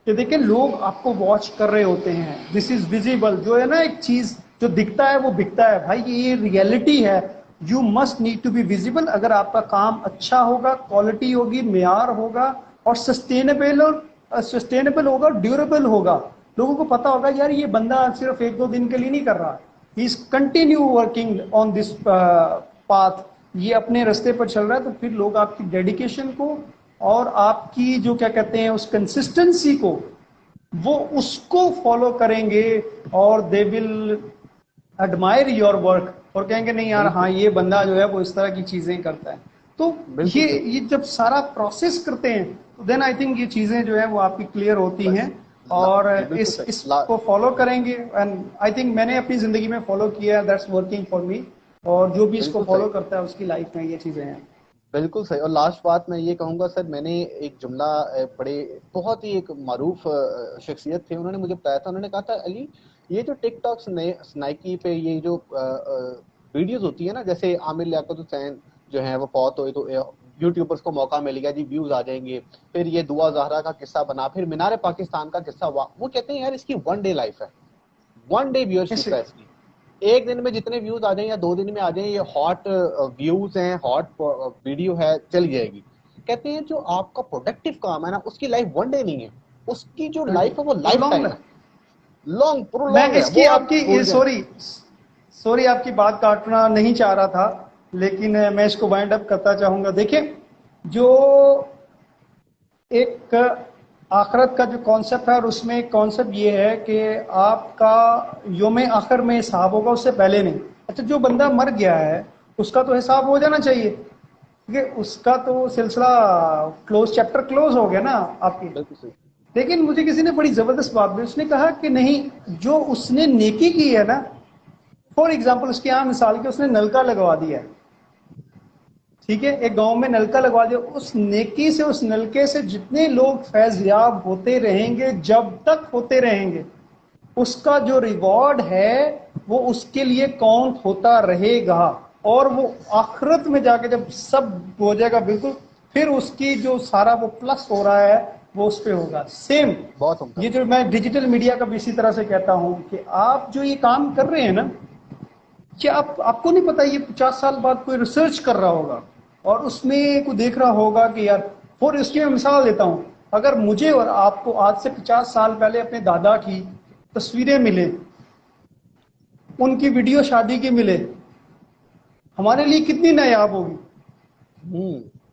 کہ دیکھیں لوگ آپ کو واچ کر رہے ہوتے ہیں. دس از ویزیبل. جو ہے نا ایک چیز جو دکھتا ہے وہ بکتا ہے بھائی، یہ ریئلٹی ہے. You must need to be visible. اگر آپ کا کام اچھا ہوگا، کوالٹی ہوگی، معیار ہوگا اور سسٹینیبل ہوگا، ڈیوریبل ہوگا، لوگوں کو پتا ہوگا یار یہ بندہ صرف 1-2 دن کے لیے نہیں کر رہا، he is continue working on this path, یہ اپنے رستے پر چل رہا ہے. تو پھر لوگ آپ کی ڈیڈیکیشن کو اور آپ کی جو کیا کہتے ہیں اس کنسسٹنسی کو، وہ اس کو فالو کریں گے اور دے ول ایڈمائر یور ورک، اور کہیں گے نہیں یار ہاں بالکل یہ بندہ جو ہے وہ اس طرح کی چیزیں کرتا ہے. تو بالکل صحیح. یہ جب سارا پروسیس کرتے ہیں تو دین آئی تھنک یہ چیزیں جو ہے وہ آپ کی کلیئر ہوتی ہیں. بس اور جی بالکل اس صحیح. کو فالو کریں گے. اینڈ آئی تھنک میں نے اپنی زندگی میں فالو کیا ہے، دیٹس ورکنگ فار می. اور جو بھی اس کو بالکل فالو صحیح. کرتا ہے اس کی لائف میں یہ چیزیں ہیں. بالکل صحیح. اور لاسٹ بات میں یہ کہوں گا سر، میں نے ایک جملہ بڑے بہت ہی ایک معروف شخصیت تھے، انہوں نے مجھے بتایا تھا. انہوں نے کہا تھا علی، یہ جو ٹک ٹاک سنائکی پہ یہ جو ویڈیوز ہوتی ہے نا، جیسے عامر لیاقت حسین جو ہیں وہ فوت ہوئے تو یوٹیوبرز کو موقع مل گیا جی، ویوز آ جائیں گے. پھر یہ دعا زہرا کا قصہ بنا، پھر مینار پاکستان کا قصہ ہوا. وہ کہتے ہیں یار اس کی 1 ڈے لائف ہے، 1 ڈے ویورشپ ہے اس کی. ایک دن میں جتنے ویوز آ جائیں یا 2 دن میں آ جائیں، یہ ہاٹ ویوز ہیں، ہاٹ ویڈیو ہے، چل جائے گی. کہتے ہیں جو آپ کا پروڈکٹیو کام ہے نا، اس کی لائف 1 ڈے نہیں ہے، اس کی جو لائف ہے وہ وہ لائف لانگ ٹائم ہے. ہے. لانگ میں پرولونگ ہے اس کی وہ، آپ آپ کی بھول جائیں. سوری آپ کی بات کاٹنا نہیں چاہ رہا تھا، لیکن میں اس کو وائنڈ اپ کرتا چاہوں گا. دیکھیں جو ایک آخرت کا جو کانسیپٹ ہے، اور اس میں ایک کانسیپٹ یہ ہے کہ آپ کا یوم آخر میں حساب ہوگا، اس سے پہلے نہیں. اچھا جو بندہ مر گیا ہے اس کا تو حساب ہو جانا چاہیے، کیونکہ اس کا تو سلسلہ کلوز، چیپٹر کلوز ہو گیا نا آپ کی. بالکل صحیح. لیکن مجھے کسی نے بڑی زبردست بات دی. اس نے کہا کہ نہیں، جو اس نے نیکی کی ہے نا، فار ایگزامپل اس کی عام مثال کے اس نے نلکا لگوا دیا ہے، ٹھیک ہے، ایک گاؤں میں نلکا لگوا دیا. اس نیکی سے، اس نلکے سے جتنے لوگ فیض یاب ہوتے رہیں گے، جب تک ہوتے رہیں گے، اس کا جو ریوارڈ ہے وہ اس کے لیے کاؤنٹ ہوتا رہے گا. اور وہ آخرت میں جا کے جب سب ہو جائے گا بالکل، پھر اس کی جو سارا وہ پلس ہو رہا ہے وہ اس پہ ہوگا. سیم بہت عمدہ. یہ جو میں ڈیجیٹل میڈیا کا بھی اسی طرح سے کہتا ہوں کہ آپ جو یہ کام کر رہے ہیں نا، کیا آپ کو نہیں پتا یہ 50 سال بعد کوئی ریسرچ کر رہا ہوگا اور اس میں کوئی دیکھ رہا ہوگا کہ یار، اور اس کی میں مثال دیتا ہوں. اگر مجھے اور آپ کو آج سے 50 سال پہلے اپنے دادا کی تصویریں ملے، ان کی ویڈیو شادی کی ملے، ہمارے لیے کتنی نایاب ہوگی.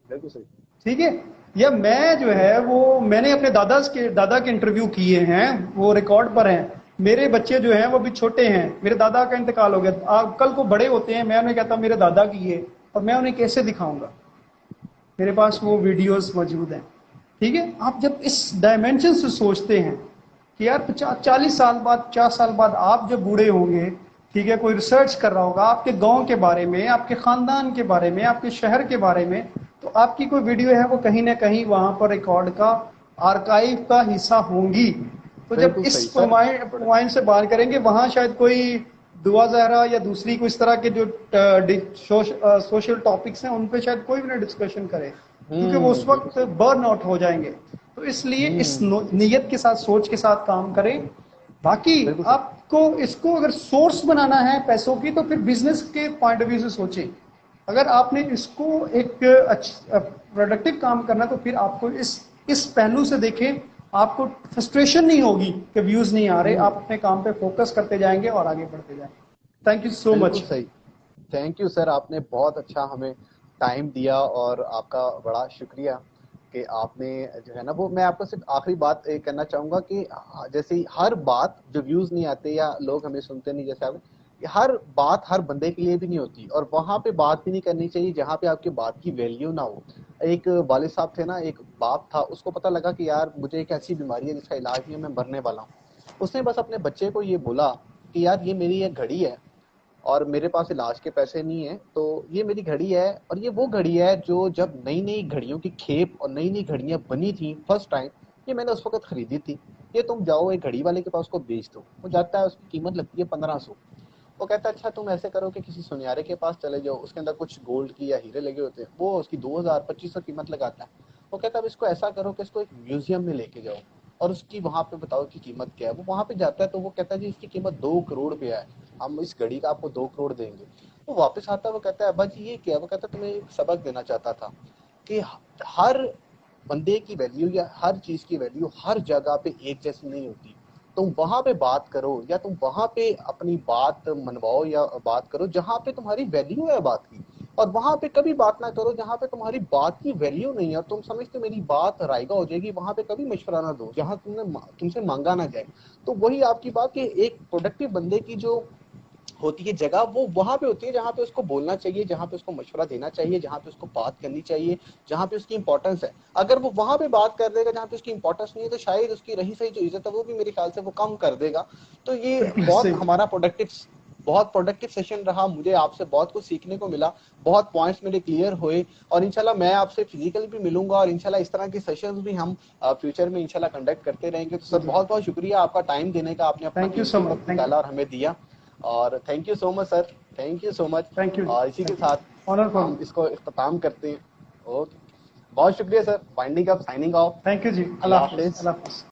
بالکل صحیح. ٹھیک ہے. یا میں جو ہے وہ میں نے اپنے دادا کے انٹرویو کیے ہیں، وہ ریکارڈ پر ہیں. میرے بچے جو ہیں وہ بھی چھوٹے ہیں، میرے دادا کا انتقال ہو گیا. کل کو بڑے ہوتے ہیں، میں انہیں کہتا ہوں میرے دادا کی ہے، اور میں انہیں کیسے دکھاؤں گا؟ میرے پاس وہ ویڈیوز موجود ہیں. ٹھیک ہے. آپ جب اس ڈائمینشن سے سوچتے ہیں کہ یار 40 سال بعد، 50 سال بعد آپ جب بوڑھے ہوں گے، ٹھیک ہے، کوئی ریسرچ کر رہا ہوگا آپ کے گاؤں کے بارے میں، آپ کے خاندان کے بارے میں، آپ کے شہر کے بارے میں، تو آپ کی کوئی ویڈیو ہے وہ کہیں نہ کہیں وہاں پر ریکارڈ کا، آرکائیو کا حصہ ہوں گی. تو جب اس پوائنٹ سے بات کریں گے وہاں شاید کوئی دعا زہرا یا دوسری کوئی اس طرح کے جو سوشل ٹاپکس ہیں ان پہ شاید کوئی بھی نہ ڈسکشن کرے، کیونکہ وہ اس وقت برن آؤٹ ہو جائیں گے. تو اس لیے اس نیت کے ساتھ، سوچ کے ساتھ کام کریں. باقی آپ کو اس کو اگر سورس بنانا ہے پیسوں کی تو پھر بزنس کے پوائنٹ آف ویو سے سوچیں. اگر آپ نے اس کو ایک پروڈکٹیو کام کرنا تو پھر آپ کو اس پہلو سے دیکھیں. آپ کو فرسٹریشن نہیں ہوگی کہ ویوز نہیں آ رہے، آپ اپنے کام پہ فوکس کرتے جائیں گے اور آگے بڑھتے جائیں گے. تھینک یو سو مچ. بالکل صحیح. تھینک یو سر، آپ نے بہت اچھا ہمیں ٹائم دیا اور آپ کا بڑا شکریہ کہ آپ نے جو ہے نا وہ، میں آپ کو صرف آخری بات کرنا چاہوں گا کہ جیسے ہر بات جو ویوز نہیں آتے یا لوگ ہمیں سنتے نہیں، جیسے آپ، ہر بات ہر بندے کے لیے بھی نہیں ہوتی، اور وہاں پہ بات بھی نہیں کرنی چاہیے جہاں پہ آپ کی بات کی ویلیو نہ ہو. ایک والد صاحب تھے نا، ایک باپ تھا، اس کو پتہ لگا کہ یار مجھے ایک ایسی بیماری ہے جس کا علاج نہیں ہے، میں مرنے والا ہوں. اس نے بس اپنے بچے کو یہ بولا کہ یار یہ میری ایک گھڑی ہے اور میرے پاس علاج کے پیسے نہیں ہیں، تو یہ میری گھڑی ہے، اور یہ وہ گھڑی ہے جو جب نئی نئی گھڑیوں کی کھیپ اور نئی نئی گھڑیاں بنی تھیں فرسٹ ٹائم، یہ میں نے اس وقت خریدی تھی. یہ تم جاؤ ایک گھڑی والے کے پاس کو بیچ دو. وہ جاتا ہے، اس کی قیمت لگتی ہے 1500. وہ کہتا ہے اچھا تم ایسے کرو کہ کسی سنیارے کے پاس چلے جاؤ، اس کے اندر کچھ گولڈ کی یا ہیرے لگے ہوتے ہیں، وہ اس کی 2000-2500 قیمت لگاتا ہے. وہ کہتا ہے اب اس کو ایسا کرو کہ اس کو ایک میوزیم میں لے کے جاؤ اور اس کی وہاں پہ بتاؤ کہ قیمت کیا ہے. وہ وہاں پہ جاتا ہے تو وہ کہتا ہے جی اس کی قیمت 2 کروڑ روپیہ ہے، ہم اس گھڑی کا آپ کو 2 کروڑ دیں گے. وہ واپس آتا ہے، وہ کہتا ہے ابا جی یہ کیا؟ وہ کہتا ہے تمہیں ایک سبق دینا چاہتا تھا کہ ہر بندے کی ویلیو یا ہر چیز کی ویلیو ہر جگہ پہ ایک جیسی نہیں ہوتی. تم وہاں پہ بات کرو یا تم وہاں پہ اپنی بات منواؤ یا بات کرو جہاں پہ تمہاری ویلیو ہے بات کی، اور وہاں پہ کبھی بات نہ کرو جہاں پہ تمہاری بات کی ویلیو نہیں ہے اور تم سمجھتے میری بات رائگا ہو جائے گی. وہاں پہ کبھی مشورہ نہ دو جہاں تم سے مانگا نہ جائے. تو وہی آپ کی بات کہ ایک پروڈکٹیو بندے کی جو ہوتی ہے جگہ، وہ وہاں پہ ہوتی ہے جہاں پہ اس کو بولنا چاہیے، جہاں پہ اس کو مشورہ دینا چاہیے، جہاں پہ اس کو بات کرنی چاہیے، جہاں پہ اس کی امپورٹنس ہے. اگر وہ وہاں پہ بات کر دے گا جہاں پہ اس کی امپورٹنس نہیں ہے تو شاید اس کی رہی سہی جو عزت ہے وہ بھی میرے خیال سے وہ کم کر دے گا. تو یہ بالکل بہت صحیح. ہمارا پروڈکٹیو سیشن رہا. مجھے آپ سے بہت کچھ سیکھنے کو ملا، بہت پوائنٹس میرے کلیئر ہوئے، اور انشاءاللہ میں آپ سے فزیکلی بھی ملوں گا، اور انشاءاللہ اس طرح کے سیشنز بھی ہم فیوچر میں انشاءاللہ کنڈکٹ کرتے رہیں گے. تو سر جی بہت بہت شکریہ آپ کا ٹائم دینے کا، آپ نے اپنا تھینک یو سو قیمتی مچ. وقت تھینک یو. نکالا اور ہمیں دیا. اور thank you so much sir, thank you so much. Thank you. اور اسی کے تھینک یو. ساتھ آنر فار ہم اس کو اختتام کرتے ہیں. اوکے، بہت شکریہ سر. Winding up, signing off. Thank you جی. اللہ اللہ حافظ. حافظ. اللہ حافظ.